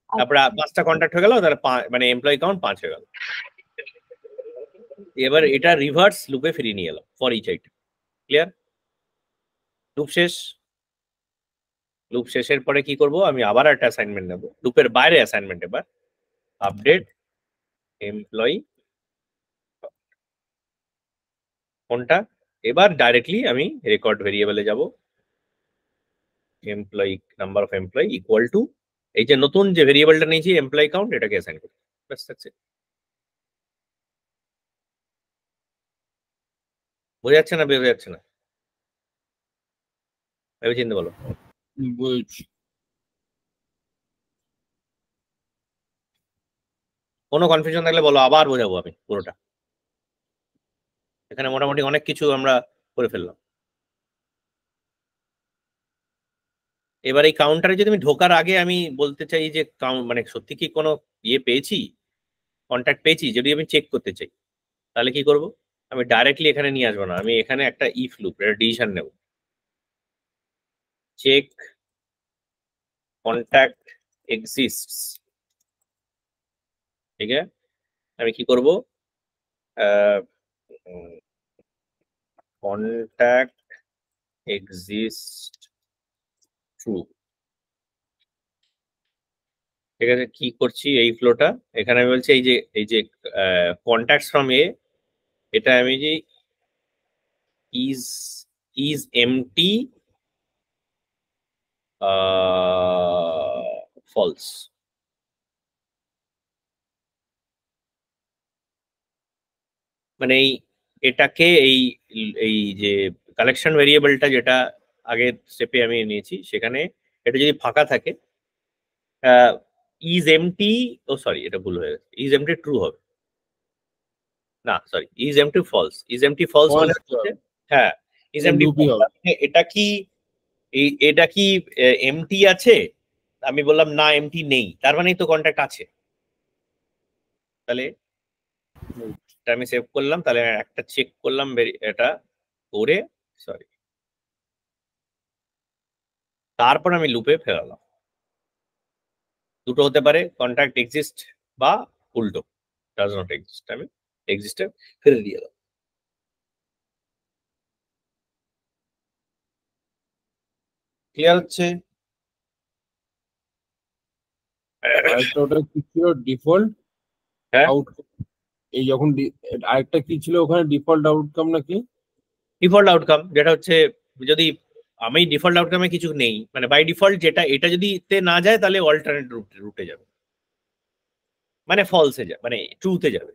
তারপরে 5টা কন্ট্যাক্ট হয়ে গেল, তাহলে মানে এমপ্লয়ি কাউন্ট 5 হয়ে গেল। এবার এটা রিভার্স লুপে ফিরিয়ে নিয়ে এলাম for each item. Clear? Loop শেষ। লুপ শেষের পরে কি করব, আমি আবার একটা অ্যাসাইনমেন্ট নেব, লুপের বাইরে অ্যাসাইনমেন্ট, এবার আপডেট এমপ্লয়ি কোনটা, এবার ডাইরেক্টলি আমি রেকর্ড ভেরিয়েবলে যাব, employee number of employee equal to এই যে নতুন যে ভেরিয়েবলটা নিয়েছি এমপ্লয়ি কাউন্ট, এটাকে অ্যাসাইন করি। ব্যাস, দ্যাটস ইট। বোঝা যাচ্ছে না, বোঝা যাচ্ছে না, ভেবে চিন্তে বলো। বলছি কোনো কনফিউশন থাকলে বলো, আবার বোঝাবো আমি পুরোটা। এখানে মোটামুটি অনেক কিছু আমরা করে ফেললাম। এবার এই কাউন্টারে যদি আমি ঢোকার আগে আমি বলতে চাই যে মানে সত্যি কি কোনো ইয়ে পেয়েছি, কন্ট্যাক্ট পেয়েছি, যদি আমি চেক করতে চাই, তাহলে কি করব, আমি ডাইরেক্টলি এখানে নিয়ে আসবো না, আমি এখানে একটা ইফ লুপ, এটা ডিসিশন নেব, চেক কন্ট্যাক্ট এক্সিস্টস। ঠিক আছে, আমি কি করব, কন্ট্যাক্ট এক্সিস্ট ট্রু। ঠিক আছে, কি করছি এই ফ্লোটা, এখানে আমি বলছি এই যে কন্ট্যাক্টস ফ্রম এ, এটা আমি যে ইজ এমটি ফলস। মানে এটাকে এই যে কালেকশন ভেরিয়েবলটা যেটা আগের স্টেপে আমি নিয়েছি, সেখানে এটা যদি ফাঁকা থাকে, ইজ এমটি, ও সরি এটা ভুল হয়ে গেছে, ইজ এমটি ট্রু হবে না, sorry is empty false. Is empty false মানে হচ্ছে, হ্যাঁ ইজ এমটি ফলস, এটা কি এটা কি এমটি আছে? আমি বললাম না এমটি নেই, তার মানেই তো কন্ট্যাক্ট আছে। তাহলে এটা আমি সেভ করলাম, তাহলে একটা চেক করলাম এটা করে, সরি, তারপর আমি লুপে ফেরালাম। দুটো হতে পারে, কন্ট্যাক্ট এক্সিস্ট বা উল্টো ডাজ নট এক্সিস্ট, আমি এক্সিস্টে ফেলে দিয়ে দাও। ক্লিয়ার হচ্ছে? ওটা কি ছিল ডিফল্ট হ্যাঁ আউটকাম? এই যখন আরেকটা কি ছিল ওখানে, ডিফল্ট আউটকাম নাকি? ডিফল্ট আউটকাম যেটা হচ্ছে, যদি আমি ডিফল্ট আউটকামে কিছু নেই, মানে বাই ডিফল্ট যেটা, এটা যদি তে না যায় তাহলে অল্টারনেট রুটে যাবে, মানে ফলসে যাবে, মানে ট্রুতে যাবে।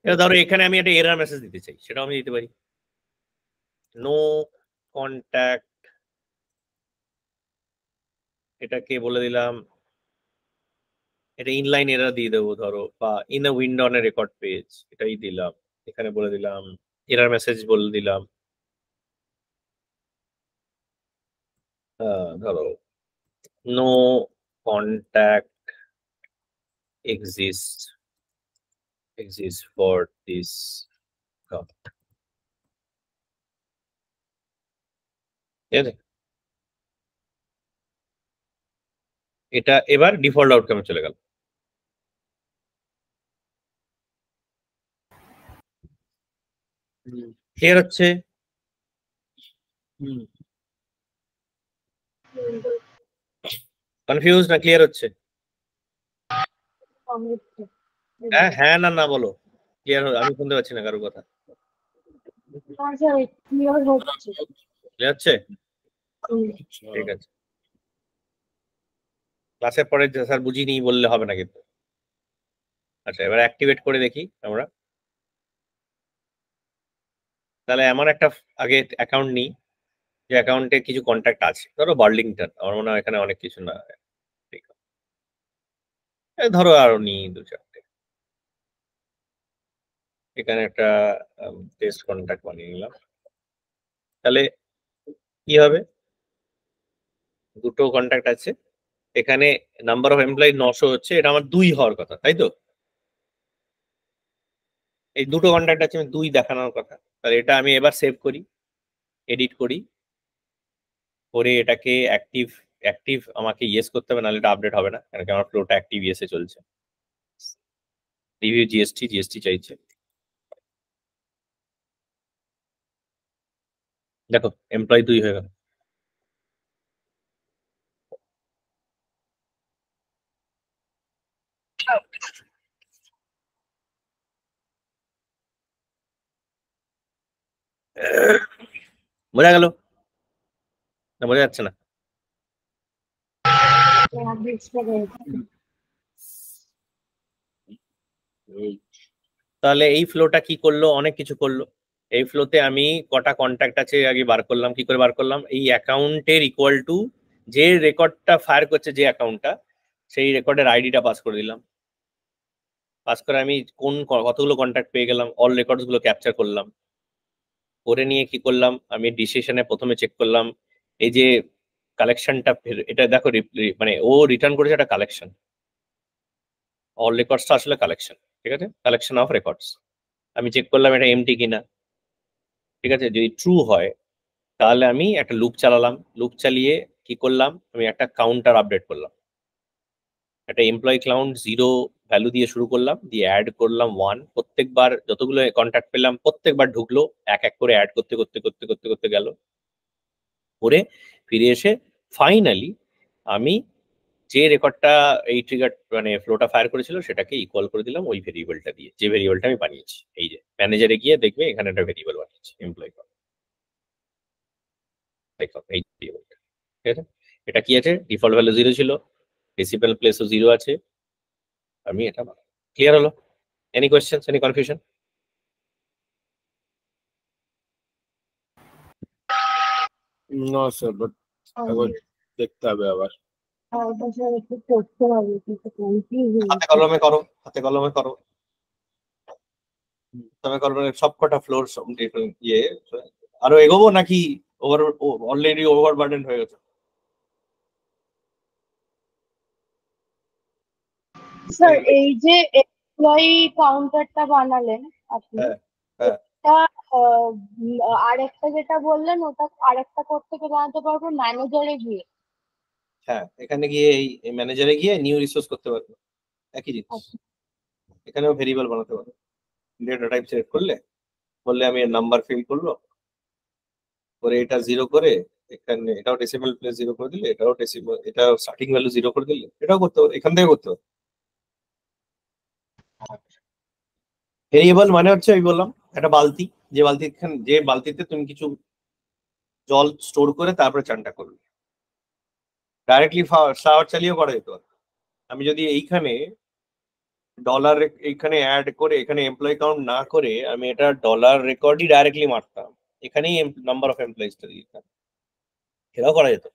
এটা ধরো এখানে আমি একটা এরর মেসেজ দিতে চাই, সেটাও আমি দিতে পারি, নো কন্ট্যাক্ট, এটাকে বলে দিলাম, এটা ইনলাইন এরর দিয়ে দেবো ধরো, বা in a window on a record page, এটাই দিলাম। এখানে বলে দিলাম এরর মেসেজ বলে দিলাম, ধরো no contact exists for this account. ঠিক আছে, এটা এবার ডিফল্ট আউটকামে চলে গেল। ক্লিয়ার হচ্ছে? কনফিউজ না ক্লিয়ার হচ্ছে? হ্যাঁ হ্যাঁ না না বলো, ক্লিয়ার, আমি শুনতে পাচ্ছি না কারোর কথা। ক্লিয়ার হচ্ছে। ক্লিয়ার হচ্ছে? ঠিক আছে, ক্লাসের পরে স্যার বুঝিনি বললে হবে না কিন্তু। আচ্ছা এবার অ্যাক্টিভেট করে দেখি আমরা, তাহলে এমন একটা আগে অ্যাকাউন্ট নিই যে অ্যাকাউন্টে কিছু কন্ট্যাক্ট আছে, ধরো বার্লিংটন, আমার মনে হয় এখানে অনেক কিছু না, ঠিক আছে ধরো আরো নিই দু চারটে, এখানে একটা টেস্ট কন্ট্যাক্ট বানিয়ে নিলাম। তাহলে কি হবে, দুটো কন্ট্যাক্ট আছে এখানে, নাম্বার অফ এমপ্লয়ি 900 হচ্ছে, এটা আমার 2 হওয়ার কথা, তাই তো? এই দুটো কন্ট্যাক্ট আছে, আমি 2 দেখানোর কথা। তাহলে এটা আমি এবার সেভ করি, এডিট করি, করে এটাকে অ্যাক্টিভ, অ্যাক্টিভ আমাকে ইয়েস করতে হবে, নাহলে এটা আপডেট হবে না, কারণ কি আমার ফ্লোটা অ্যাক্টিভ ইয়েসে চলছে। রিভিউ জিএসটি, জিএসটি চাইছে, দেখো এমপ্লয়ি 2 হয়ে গেল। বোঝা গেল না বোঝা যাচ্ছে না? তাহলে এই ফ্লোটা কি করলো, অনেক কিছু করলো। এই ফ্লোতে আমি কটা কন্ট্যাক্ট আছে আগে বার করলাম, কি করে বার করলাম, এই অ্যাকাউন্টের ইকুয়াল টু যে রেকর্ডটা ফায়ার করছে যে অ্যাকাউন্টটা, সেই রেকর্ডের আইডিটা পাস করে দিলাম। পাস করে আমি কতগুলো কন্ট্যাক্ট পেয়ে গেলাম, অল রেকর্ডস গুলো ক্যাপচার করলাম। করে নিয়ে কি করলাম, আমি ডিসিশনে প্রথমে চেক করলাম এই যে কালেকশনটা, এটা দেখো মানে ও রিটার্ন করেছে একটা কালেকশন, অল রেকর্ডসটা আসলে কালেকশন, ঠিক আছে, কালেকশন অফ রেকর্ডস। আমি চেক করলাম এটা এমটি কিনা, ঠিক আছে, যদি ট্রু হয় তাহলে আমি একটা লুপ চালালাম, লুপ চালিয়ে কি করলাম, আমি একটা কাউন্টার আপডেট করলাম, একটা এমপ্লয়ি কাউন্ট 0 ভ্যালু দিয়ে শুরু করলাম, দিয়ে অ্যাড করলাম 1, প্রত্যেকবার যতগুলো কন্ট্যাক্ট পেলাম প্রত্যেকবার ঢুকলো, এক এক করে অ্যাড করতে করতে করতে করতে করতে গেল, করে ফিরে এসে ফাইনালি আমি যে রেকর্ডটা এই ট্রিগার মানে ফ্লোটা ফায়ার করেছিল সেটাকে ইকুয়াল করে দিলাম ওই ভেরিয়েবলটা দিয়ে, যে ভেরিয়েবলটা আমি বানিয়েছি। এই যে ম্যানেজারে গিয়ে দেখবে এখানে একটা ভেরিয়েবল বানিয়েছি এমপ্লয়ি, দেখো এই ভেরিয়েবলটা, ঠিক আছে। এটা কি আছে, ডিফল্ট ভ্যালু 0 ছিল, ডেসিমাল প্লেসও 0 আছে, আমি এটা ক্লিয়ার হলো? Any questions, any confusion? না স্যার, বাট একবার দেখতে হবে আবার। ওটা স্যার একটু করতে হবে, কিন্তু কনফিউজ হাতে কলমে করো, হাতে কলমে করো, তবে কলমে সবকটা ফ্লোর ইয়ে। আরো এগোবো নাকি ওভার, অলরেডি ওভারবার্ডেন হয়ে গেছে? স্যার এই যে এমপ্লয়ি কাউন্টারটা বানালেন আপনি, হ্যাঁ হ্যাঁ তা আরেকটা যেটা বললেন ওটা আরেকটা করতে বানাতে পারবো ম্যানেজারে গিয়ে। হ্যাঁ, এখানে গিয়ে এই ম্যানেজারে গিয়ে নিউ রিসোর্স করতে পারবে, একই জিনিস। আচ্ছা। এখানেও ভেরিয়েবল বানাতে পারবে, ডেটা টাইপ সিলেক্ট করলে, বললে আমি নাম্বার ফিল করলো করে এটা 0 করে, এখানে এটাও ডেসিমাল প্লেস 0 করে দিলে, এটাও ডেসিমাল, এটা স্টার্টিং ভ্যালু 0 করে দিলে, এটাও করতে পারবে, এখান থেকে করতে পারবে। ভেরিয়েবল মানে হচ্ছে আমি বললাম একটা বালতি, যে বালতিতে তুমি কিছু জল স্টোর করে তারপরে চানটা করবে, ডাইরেক্টলি শাওয়ার চালিয়েও করা যেত। আমি যদি এইখানে ডলার এইখানে অ্যাড করে এখানে এমপ্লয়ি কাউন্ট না করে আমি এটা ডলার রেকর্ডই ডাইরেক্টলি মারতাম, এখানেই নাম্বার অফ এমপ্লয়িজটা দিতাম, এটাও করা যেত।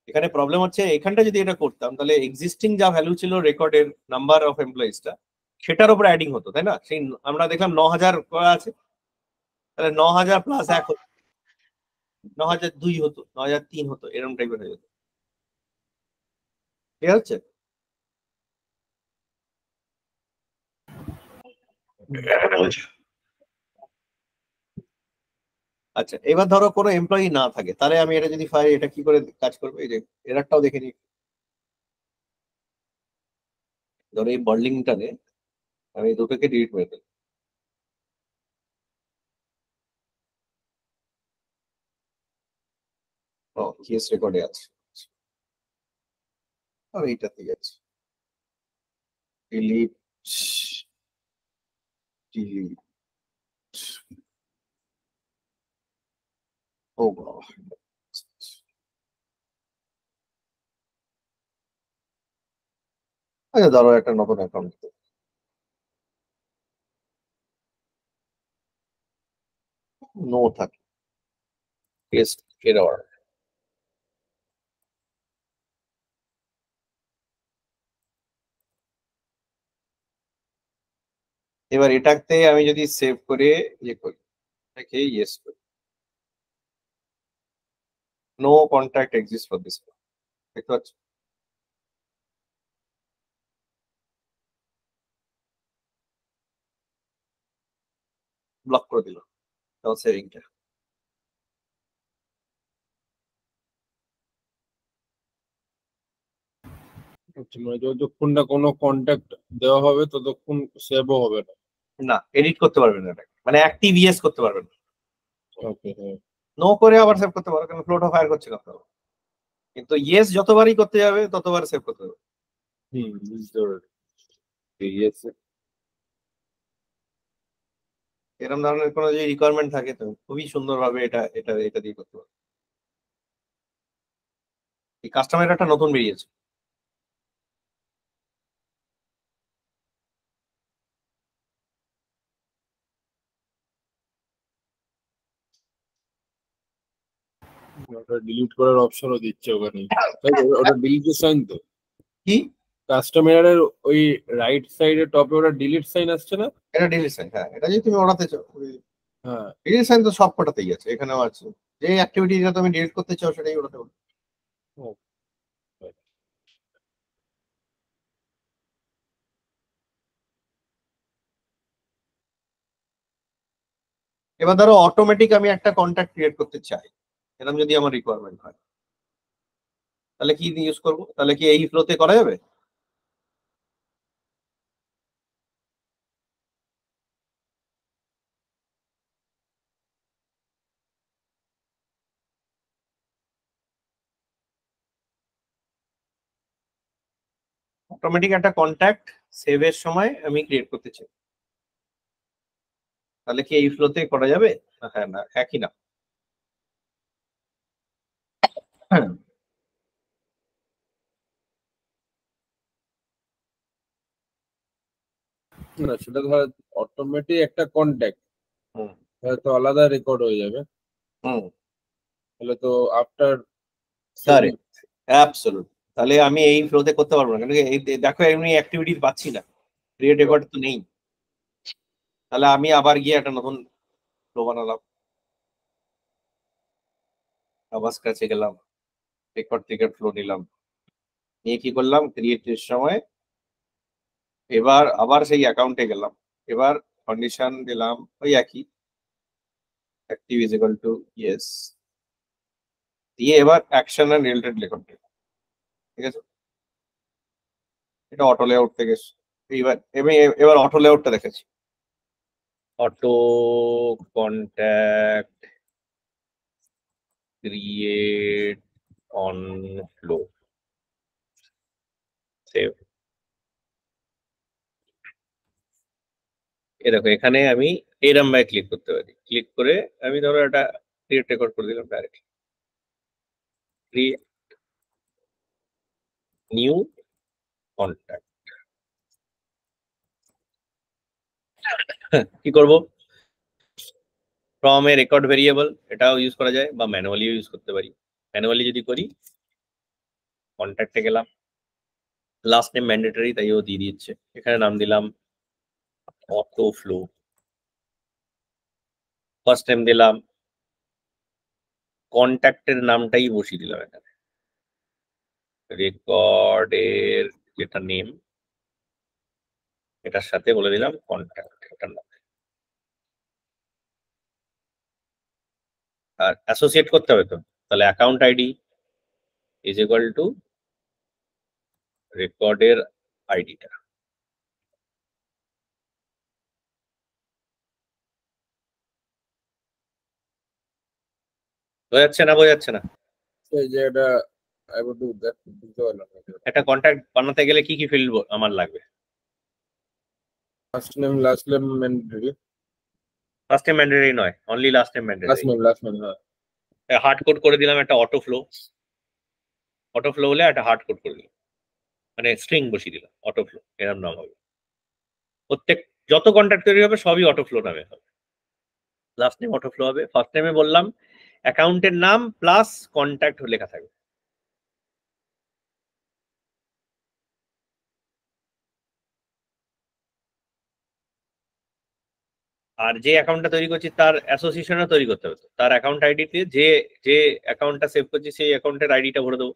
এখানে প্রবলেম হচ্ছে এখানটা যদি এটা করতাম তাহলে এক্সিস্টিং যা ভ্যালু ছিল রেকর্ডের নাম্বার অফ এমপ্লয়িজটা, সেটার উপর অ্যাডিং হতো, তাই না? সেই আমরা দেখলাম 9000 করা আছে, তাহলে 9000 প্লাস 1 হতো, 9002 হতো, 9003 হতো, এরকম টাইপের হয়ে যেত। ঠিক আছে? আচ্ছা, এবার ধরো কোনো এমপ্লয়ি না থাকে, তাহলে আমি এটা যদি ফাইল, এটা কি করে কাজ করবে? এই যে এরারটাও দেখে নিই। ধরো এই বার্লিংটানে আমি দুটোকে ডিলিট করে দিই। ও কেস রেকর্ডে আছে, আর এইটাতে আছে ডিলিট, ডিলিট, ও বাবা। আচ্ছা ধরো একটা নতুন অ্যাকাউন্ট, নো থাকে, টেস্ট এরর। এবার এটাতে আমি যদি সেভ করে ইয়ে করি, এটাকে ইয়েস করি, no contact exist for this, দেখতে পাচ্ছ? ব্লক করে দিল সেভিংটা। আচ্ছা, মানে যতক্ষণ না কোনো কন্ট্যাক্ট দেওয়া হবে ততক্ষণ সেভও হবে না। না, এডিট করতে পারবেন না এটাকে, মানে অ্যাক্টিভ ইয়েস করতে পারবেন না। ওকে, হ্যাঁ। নো করে আবার সেভ করতে পারো, কারণ ফ্লোটা ফায়ার করছে কথা হবে, কিন্তু ইয়েস যতবারই করতে যাবে ততবার সেভ করতে হবে। বুঝতে পারছি। Yes, এরকম ধরনের কোনো যদি রিকোয়ারমেন্ট থাকে তো খুবই সুন্দরভাবে এটা এটা এটা দিয়ে করতে পারবে। এই কাস্টমার একটা নতুন বেরিয়েছে, ওটা ডিলিট করার অপশনও দিচ্ছে ওখানে, তাই তো? ওটা ডিলিটের সাইন তো, কি? কাস্টমারের ওই রাইট সাইডে টপে ওটা ডিলিট সাইন আসছে না? এটা ডিলিট সাইন, হ্যাঁ, এটা যদি তুমি ওড়াতে চাও, হ্যাঁ। ডিলিট সাইন তো সব কটাতেই আছে, এখানেও আছে। যে অ্যাক্টিভিটিটা তুমি ডিলিট করতে চাও সেটাই ওড়াতে পারো। ও, এবার ধরো অটোমেটিক আমি একটা কন্ট্যাক্ট ক্রিয়েট করতে চাই, এরকম যদি আমার রিকোয়ারমেন্ট হয়, তাহলে কি ইউজ করবো? তাহলে কি এই ফ্লোতে করা যাবে? অটোমেটিক একটা কন্ট্যাক্ট সেভের সময় আমি ক্রিয়েট করতে চাই, তাহলে কি এই ফ্লোতে করা যাবে? হ্যাঁ, না একই না। না সেটা ধর অটোমেটিক একটা কন্ট্যাক্ট, হুম তো আলাদা রেকর্ড হয়ে যাবে, হুম তাহলে তো আফটার কারেক্ট, অ্যাবসলিউট। তাহলে আমি এই ফ্লোতে করতে পারবো না, কেন কি এই দেখো এমনি অ্যাক্টিভিটি পাচ্ছি না, ক্রিয়েট রেকর্ড তো নেই। তাহলে আমি আবার গিয়ে একটা নতুন ফ্লো বানালাম, আবার কাছে গেলাম, রেকর্ড ট্রিগার ফ্লো নিলাম, নিয়ে কি করলাম ক্রিয়েটের সময় এবার আবার সেই অ্যাকাউন্টে গেলাম, এবার কন্ডিশন দিলাম ওই একই, active is equal to yes, দিয়ে এবার অ্যাকশন এন্ড রিলেটেড রেকর্ড দিলাম। ঠিক আছে, এটা অটো লেআউট থেকে এইবার এবার অটো লেআউটটা দেখেছি, auto contact create on flow, save. এ দেখো এখানে আমি এরম ভাবে ক্লিক করতে পারি, ক্লিক করে আমি ধরো একটা ক্রিয়েট রেকর্ড করে দিলাম ডাইরেক্ট, ক্রিয়েট নিউ কন্ট্যাক্ট। কি করব, ফ্রম এ রেকর্ড ভেরিয়েবল এটাও ইউজ করা যায় বা ম্যানুয়ালিও ইউজ করতে পারি। ম্যানুয়ালি যদি করি কন্ট্যাক্টে গেলাম, লাস্ট নেম ম্যান্ডেটরি তাই ও দিয়ে দিচ্ছে, এখানে নাম দিলাম অটো ফ্লো, ফার্স্ট নেম দিলাম, কন্ট্যাক্টের নামটাই বসিয়ে দিলাম এখানে, রেকর্ডের যেটা নেম এটার সাথে বলে দিলাম কন্ট্যাক্ট এটার নাম, আর অ্যাসোসিয়েট করতে হবে তো, তাহলে account ID is equal to রেকর্ডের আইডিটা। বোঝাচ্ছে না, বোঝাচ্ছে না? এই যে এটা আই উড ডু দ্যাট, বুঝতে পারলাম না। একটা কন্ট্যাক্ট বানাতে গেলে কি কি ফিল্ড আমার লাগবে? First name last name mandatory, first name mandatory নয়, only last name mandatory. Last name হ্যাঁ। হার্ড কোড করে দিলাম একটা অটো ফ্লো, অটো ফ্লো হলে একটা হার্ড কোড করে দিলাম, মানে স্ট্রিং বসিয়ে দিলাম অটো ফ্লো, এরকম নাম হবে। প্রত্যেক যত কন্ট্যাক্ট তৈরি হবে সবই অটো ফ্লো নামে হবে, লাস্ট নেম অটো ফ্লো হবে। ফার্স্ট নেমে বললাম অ্যাকাউন্টের নাম প্লাস কন্ট্যাক্ট লেখা থাকবে। আর যে অ্যাকাউন্টটা তৈরি করছি তার অ্যাসোসিয়েশনও তৈরি করতে হবে, তার অ্যাকাউন্ট আইডিতে যে যে অ্যাকাউন্টটা সেভ করছি সেই অ্যাকাউন্টের আইডিটা ভরে দেবো।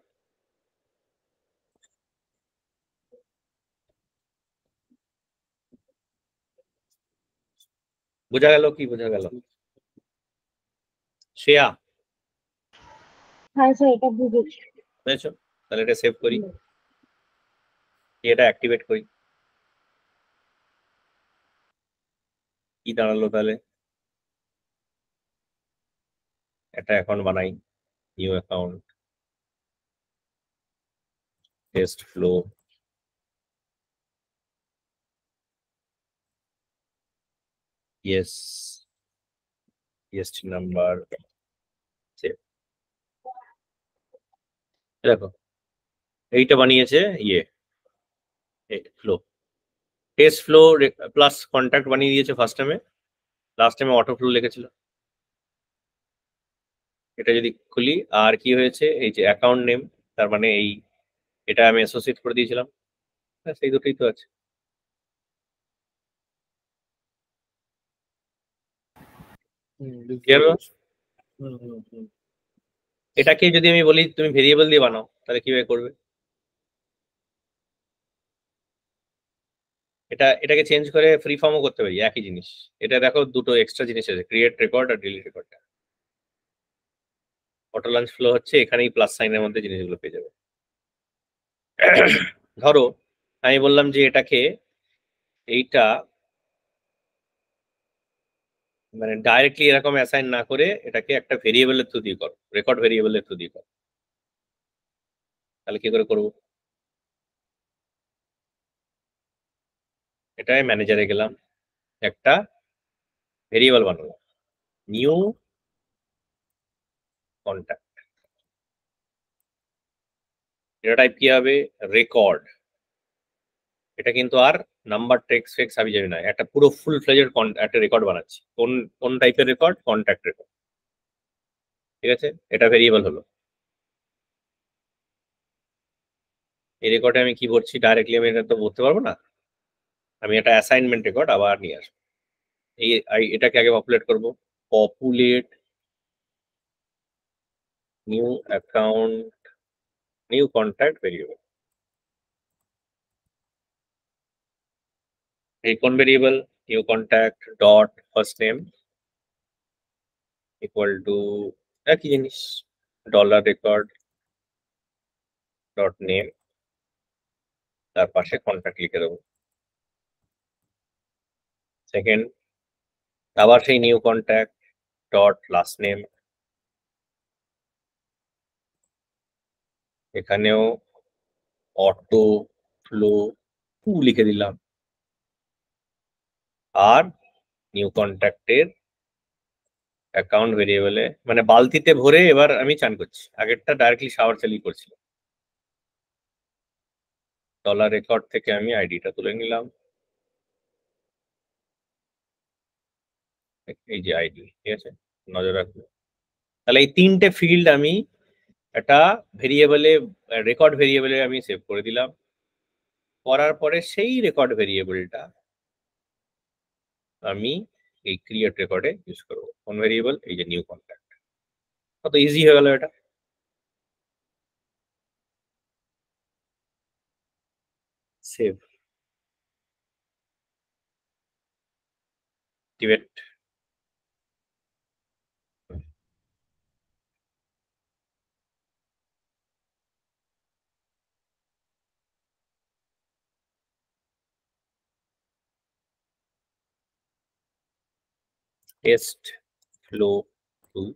বোঝা গেল? কি বোঝা গেল শ্রেয়া? হ্যাঁ স্যার, এটা বুঝেছি। বুঝেছো? তাহলে এটা সেভ করি, এটা অ্যাক্টিভেট করি, কি দাঁড়ালো তাহলে? একটা অ্যাকাউন্ট বানাই, new account, test flow, yes, EST number, save. দেখো এইটা বানিয়েছে ইয়ে flow, test flow plus contact বানিয়ে দিয়েছে ফার্স্ট টাইমে, লাস্ট টাইমে অটো ফ্লো লিখেছিল। এটা যদি খুলি আর কি হয়েছে, এই যে অ্যাকাউন্ট নেম, তার মানে এই এটা আমি অ্যাসোসিয়েট করে দিয়েছিলাম, সেই দুটোই তো আছে। এটাকে যদি আমি বলি তুমি ভেরিয়েবল দিয়ে বানাও, তাহলে কিভাবে করবে? এটাকে চেঞ্জ করে ফ্রি ফর্মও করতে পারি, একই জিনিস। এটা দেখো দুটো এক্সট্রা জিনিস আছে, ক্রিয়েট রেকর্ড আর delete record. Auto launch flow হচ্ছে এখানেই প্লাস সাইনের মধ্যে জিনিসগুলো পেয়ে যাবে। ধরো আমি বললাম যে এটাকে এইটা মানে ডাইরেক্টলি এরকম অ্যাসাইন না করে এটাকে একটা ভেরিয়েবলের থ্রু দিয়ে করো, রেকর্ড ভেরিয়েবলের থ্রু দিয়ে করো, তাহলে কি করে করবো? এটাই ম্যানেজারে গেলাম, একটা ভেরিয়েবল বানালাম, নিউ কন্ট্যাক্ট, এটা টাইপ কি হবে রেকর্ড, এটা কিন্তু আর নাম্বার টেক্সট ফেক্স আমি জানি না, একটা পুরো ফুল ফ্লেজের একটা রেকর্ড বানাচ্ছি। কোন কোন টাইপের রেকর্ড? Contact record. ঠিক আছে, এটা ভেরিয়েবল হলো। এই রেকর্ডে আমি কি করছি ডাইরেক্টলি আমি এটা তো বলতে পারবো না, আমি একটা অ্যাসাইনমেন্ট রেকর্ড আবার নিয়ে আসবো। এটাকে আগে পপুলেট করব, populate new account new contact variable. এই কোন variable? New contact dot first name equal to একই জিনিস, ডলার রেকর্ড ডট নেম, তার পাশে কন্ট্যাক্ট লিখে দেবো। সেকেন্ড, আবার সেই new contact dot last name, এখানেও অটো ফ্লো 2 লিখে দিলাম। আর নিউ কন্ট্যাক্টের অ্যাকাউন্ট ভেরিয়েবলে মানে বালতিতে ভরে এবার আমি চান করছি, আগেরটা ডাইরেক্টলি শাওয়ার চালিয়ে করছিলাম। ডলার রেকর্ড থেকে আমি আইডিটা তুলে নিলাম, এই যে আইডি। ঠিক আছে, নজর রাখবো। তাহলে এই তিনটে ফিল্ড আমি একটা ভেরিয়েবলে, রেকর্ড ভেরিয়েবলে আমি সেভ করে দিলাম। করার পরে সেই রেকর্ড ভেরিয়েবলটা আমি এই ক্রিয়েট রেকর্ডে ইউজ করবো। কোন ভেরিয়েবল? এই যে নিউ কন্ট্যাক্ট। কত ইজি হয়ে গেল এটা। সেভ, activate, test flow 2,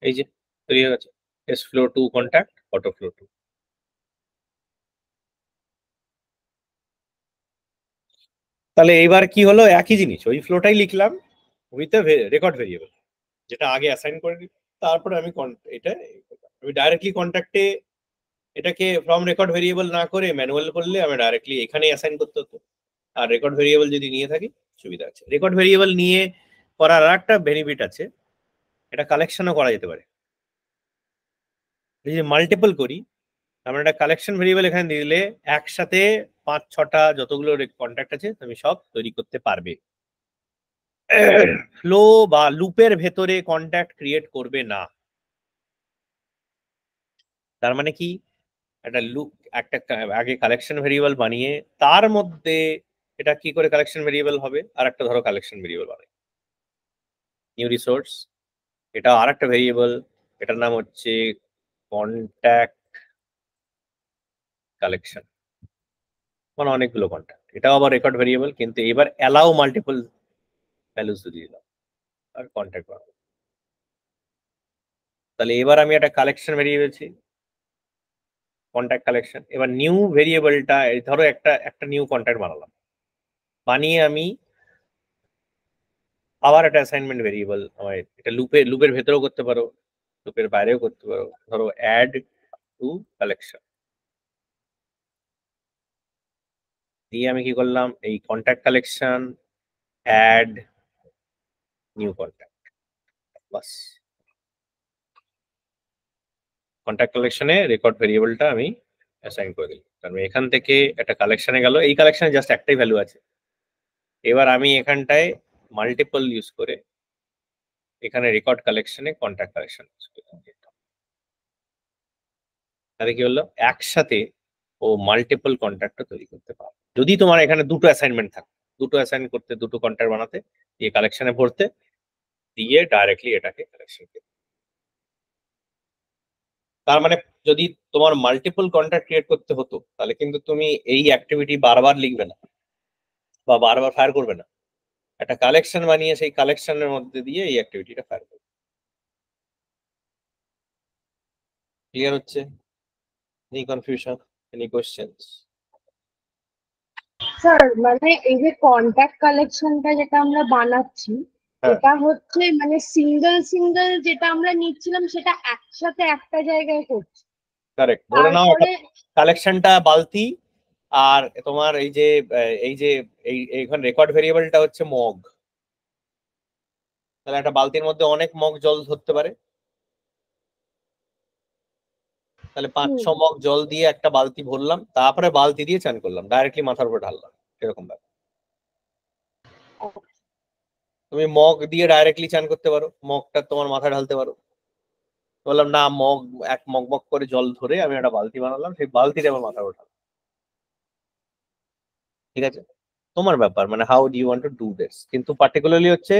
এই যে তৈরি হয়ে গেছে test flow 2 contact auto flow 2। তাহলে এইবার কি হলো, একই জিনিস, ওই ফ্লোটাই লিখলাম উইথ রেকর্ড ভেরিয়েবল, যেটা আগে অ্যাসাইন করে দিই। তারপরে আমি এটা আমি ডাইরেক্টলি কন্ট্যাক্টে এটাকে ফ্রম রেকর্ড ভেরিয়েবল না করে ম্যানুয়াল করলে আমি ডাইরেক্টলি এখানেই অ্যাসাইন করতে হতো। আর রেকর্ড ভেরিয়েবল যদি নিয়ে থাকি সুবিধা আছে। রেকর্ড ভেরিয়েবল নিয়ে করার আর একটা বেনিফিট আছে, এটা কালেকশনও করা যেতে পারে। যদি মাল্টিপল করি, আমরা একটা কালেকশন ভেরিয়েবল এখানে দিলে একসাথে 5-6টা যতগুলো কন্ট্যাক্ট আছে তুমি সব তৈরি করতে পারবে। ফ্লো বা লুপের ভেতরে কন্ট্যাক্ট ক্রিয়েট করবে না। তার মানে কি, একটা লুপ, একটা আগে কালেকশন ভেরিয়েবল বানিয়ে তার মধ্যে এটা কি করে কালেকশন ভেরিয়েবল হবে, আর একটা ধরো কালেকশন ভেরিয়েবল বানাই নিউ রিসোর্স, এটা আর একটা ভেরিয়েবল, এটার নাম হচ্ছে কন্ট্যাক্ট কালেকশন, মানে অনেকগুলো কন্ট্যাক্ট। এটাও আবার রেকর্ড ভেরিয়েবল, কিন্তু এবার অ্যালাউ মাল্টিপল ভ্যালুজ দিয়ে দিলাম আর কন্ট্যাক্ট বানাবো। তাহলে এবার আমি একটা কালেকশন ভেরিয়েবলছি কন্ট্যাক্ট কালেকশন। এবার নিউ ভেরিয়েবলটা ধরো একটা নিউ কন্ট্যাক্ট বানালাম, বানিয়ে আমি আবার একটা অ্যাসাইনমেন্ট ভেরিয়েবল, আমার এটা লুপের ভেতরেও করতে পারো, লুপের বাইরেও করতে পারো। ধরো অ্যাড টু কালেকশন দিয়ে আমি কি করলাম, এই contact collection add new contact, বাস। কন্ট্যাক্ট কালেকশনে রেকর্ড ভেরিয়েবলটা আমি অ্যাসাইন করে দিলাম। কারণ এখান থেকে একটা কালেকশনে গেল, এই কালেকশনে জাস্ট একটাই ভ্যালু আছে। এবার আমি এখানটায় মাল্টিপল ইউজ করে এখানে রেকর্ড কালেকশনে কন্ট্যাক্ট কালেকশন ইউজ করলাম। তাহলে কি হলো, একসাথে ও মাল্টিপল কন্ট্যাক্টটা তৈরি করতে পারো। যদি তোমার এখানে দুটো অ্যাসাইনমেন্ট থাকে, দুটো অ্যাসাইন করতে, দুটো কন্ট্যাক্ট বানাতে, দিয়ে কালেকশনে ভরতে, দিয়ে ডাইরেক্টলি এটাকে কালেকশন করতে। তার মানে যদি তোমার মাল্টিপল কন্ট্যাক্ট ক্রিয়েট করতে হতো, তাহলে কিন্তু তুমি এই অ্যাক্টিভিটি বারবার লিখবে না বা বারবার ফায়ার করবে না, একটা কালেকশন বানিয়ে সেই কালেকশনের মধ্যে দিয়ে এই অ্যাক্টিভিটিটা ফায়ার করবে। ক্লিয়ার হচ্ছে? Any confusion, any questions? Sir মানে এই যে কন্ট্যাক্ট কালেকশনটা যেটা আমরা বানাচ্ছি, হ্যাঁ এটা হচ্ছে মানে সিঙ্গেল সিঙ্গেল যেটা আমরা নিচ্ছিলাম সেটা একসাথে একটা জায়গায় করছি। কারেক্ট, ধরে নাও একটা তারপরে কালেকশনটা বালতি, আর তোমার এই যে এইখানে রেকর্ড ভেরিয়েবলটা হচ্ছে মগ, তাহলে একটা বালতির মধ্যে অনেক মগ জল ধরতে পারে, তাহলে 5-6 মগ জল দিয়ে একটা বালতি ভরলাম, তারপরে বালতি দিয়ে চান করলাম, ডাইরেক্টলি মাথার উপর ঢাললাম, এরকম ব্যাপার। তুমি মগ দিয়ে ডাইরেক্টলি চান করতে পারো, মগটা তোমার মাথায় ঢালতে পারো। বললাম না, এক মগ মগ করে জল ধরে আমি একটা বালতি বানালাম, সেই বালতিটা আমার মাথায় ওঠালাম। ঠিক আছে, তোমার ব্যাপার, মানে how do you want to do this. কিন্তু পার্টিকুলারলি হচ্ছে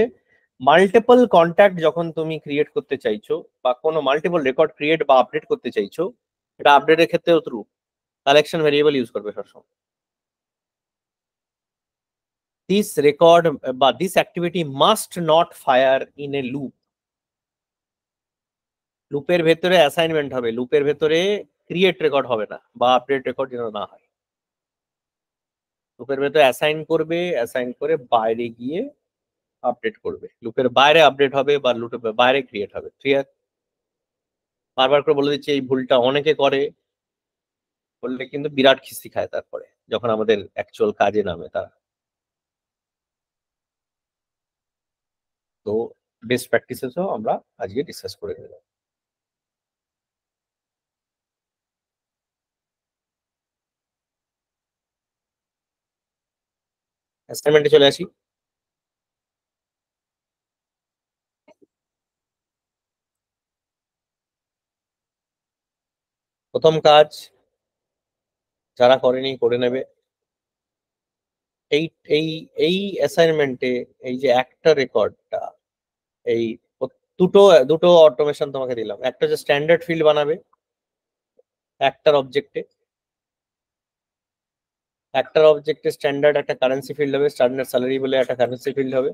মাল্টিপল কন্ট্যাক্ট যখন তুমি ক্রিয়েট করতে চাইছো, বা কোনো মাল্টিপল রেকর্ড ক্রিয়েট বা আপডেট করতে চাইছো, এটা আপডেটের ক্ষেত্রেও থ্রু কালেকশন ভেরিয়েবল ইউজ করবে সবসময়। দিস রেকর্ড বা this activity must not fire in a loop. লুপের ভেতরে অ্যাসাইনমেন্ট হবে, লুপের ভেতরে ক্রিয়েট রেকর্ড হবে না, বা আপডেট রেকর্ড যেন না হয়। লুপের ভেতরে অ্যাসাইন করবে, অ্যাসাইন করে বাইরে গিয়ে আপডেট করবে, লুপের বাইরে আপডেট হবে বা লুপের বাইরে ক্রিয়েট হবে। ক্লিয়ার? বারবার করে বলে দিচ্ছি, এই ভুলটা অনেকে করে, করলে কিন্তু বিরাট খিস্তি খায় তারপরে যখন আমাদের অ্যাকচুয়াল কাজে নামে তারা। তো বেস্ট প্র্যাকটিসেসও আমরা আজকে ডিসকাস করে নিলাম। অ্যাসাইনমেন্টে চলে আসি। প্রথম কাজ যারা করেনি করে নেবে। এই এই এই অ্যাসাইনমেন্টে এই যে একটা রেকর্ডটা, এই দুটো দুটো অটোমেশন তোমাকে দিলাম। একটা যে স্ট্যান্ডার্ড ফিল্ড বানাবে একটার অবজেক্টে, একটার অবজেক্টে স্ট্যান্ডার্ড একটা কারেন্সি ফিল্ড হবে, স্ট্যান্ডার্ড স্যালারি বলে একটা কারেন্সি ফিল্ড হবে।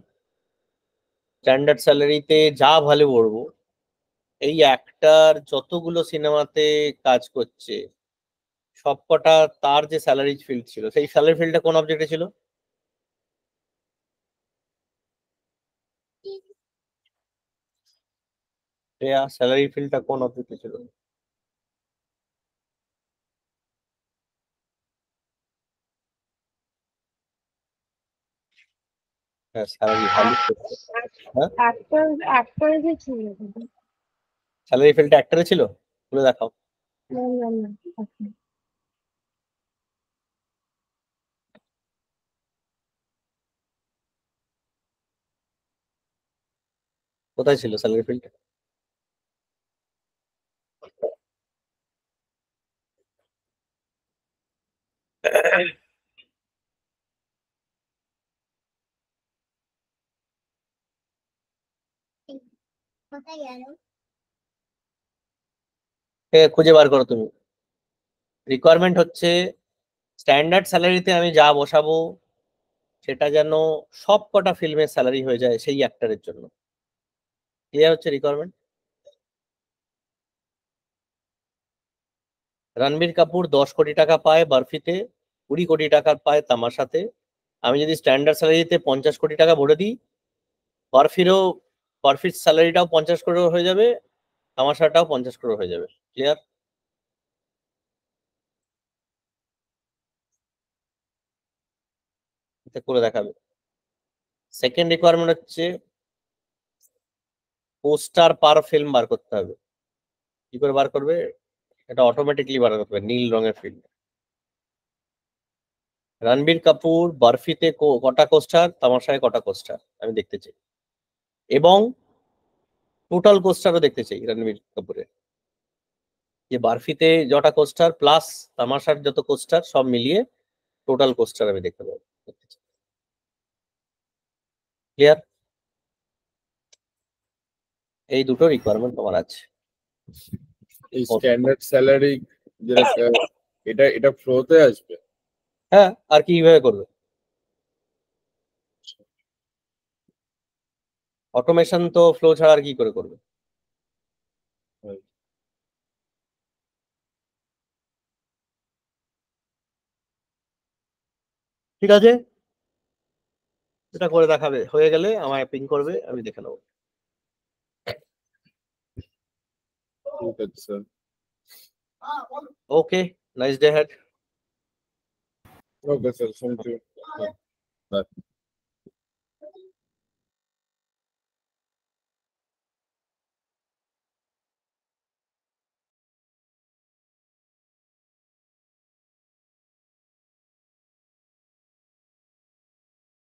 স্ট্যান্ডার্ড স্যালারিতে যা ভ্যালু ভরবো, এই একটার যতগুলো সিনেমাতে কাজ করছে সবকটা তার যে স্যালারি ফিল্ড ছিল, সেই স্যালারি ফিল্ডটা কোন অবজেক্টে ছিল? স্যালারি ফিল্ডটা কোন অবজেক্টে ছিল? হ্যাঁ, স্যালারি ভ্যালু। হ্যাঁ, একটা যে ছিল স্যালারি ফিল্ডটা একটারে ছিল, খুলে দেখাও। না না না আচ্ছা। কোথায় ছিল স্যালারি ফিল্ডটা? কোথায় গেল? খুঁজে বার করো তুমি। রিকোয়ারমেন্ট হচ্ছে স্ট্যান্ডার্ড স্যালারিতে আমি যা বসাবো সেটা যেন সব কটা ফিল্মের স্যালারি হয়ে যায় সেই অ্যাক্টরের জন্য। ক্লিয়ার হচ্ছে রিকোয়ারমেন্ট? রণবীর কাপুর 10 কোটি টাকা পায় বারফিতে, 20 কোটি টাকা পায় তামাশাতে। আমি যদি স্ট্যান্ডার্ড স্যালারিতে 50 কোটি টাকা ভরে দিই, বারফিরও, বারফির স্যালারিটাও 50 কোটি হয়ে যাবে, তামাশাটাও 50 কোটি হয়ে যাবে। ক্লিয়ার? এটা করে দেখাবে। সেকেন্ড রিকোয়ারমেন্ট হচ্ছে পোস্টার পার ফিল্ম বার করতে হবে। কি করে বার করবে? এটা অটোমেটিকলি বার করতে হবে, নীল রঙের ফিল্ম। রণবীর কাপুর বারফিতে কটা কোস্টার, তামাশায় কটা কোস্টার আমি দেখতে চাই, এবং টোটাল কোস্টারও দেখতে চাই রণবীর কাপুরের, যে বারফিতে যটা কোস্টার প্লাস তামাশার যত কোস্টার সব মিলিয়ে টোটাল কোস্টার আমি দেখতে পাবো। ক্লিয়ার? এই দুটো রিকোয়ারমেন্ট তোমার আছে। এই স্ট্যান্ডার্ড স্যালারি যেটা এটা এটা ফ্লোতে আসবে। হ্যাঁ, আর কিভাবে করবে? অটোমেশন তো ফ্লো ছাড়া আর কি করে করবে? ঠিক আছে, এটা করে দেখাবে, হয়ে গেলে আমায় পিং করবে, আমি দেখে নেবো। ঠিক আছে sir. Okay, nice day had. Okay sir, thank you. By.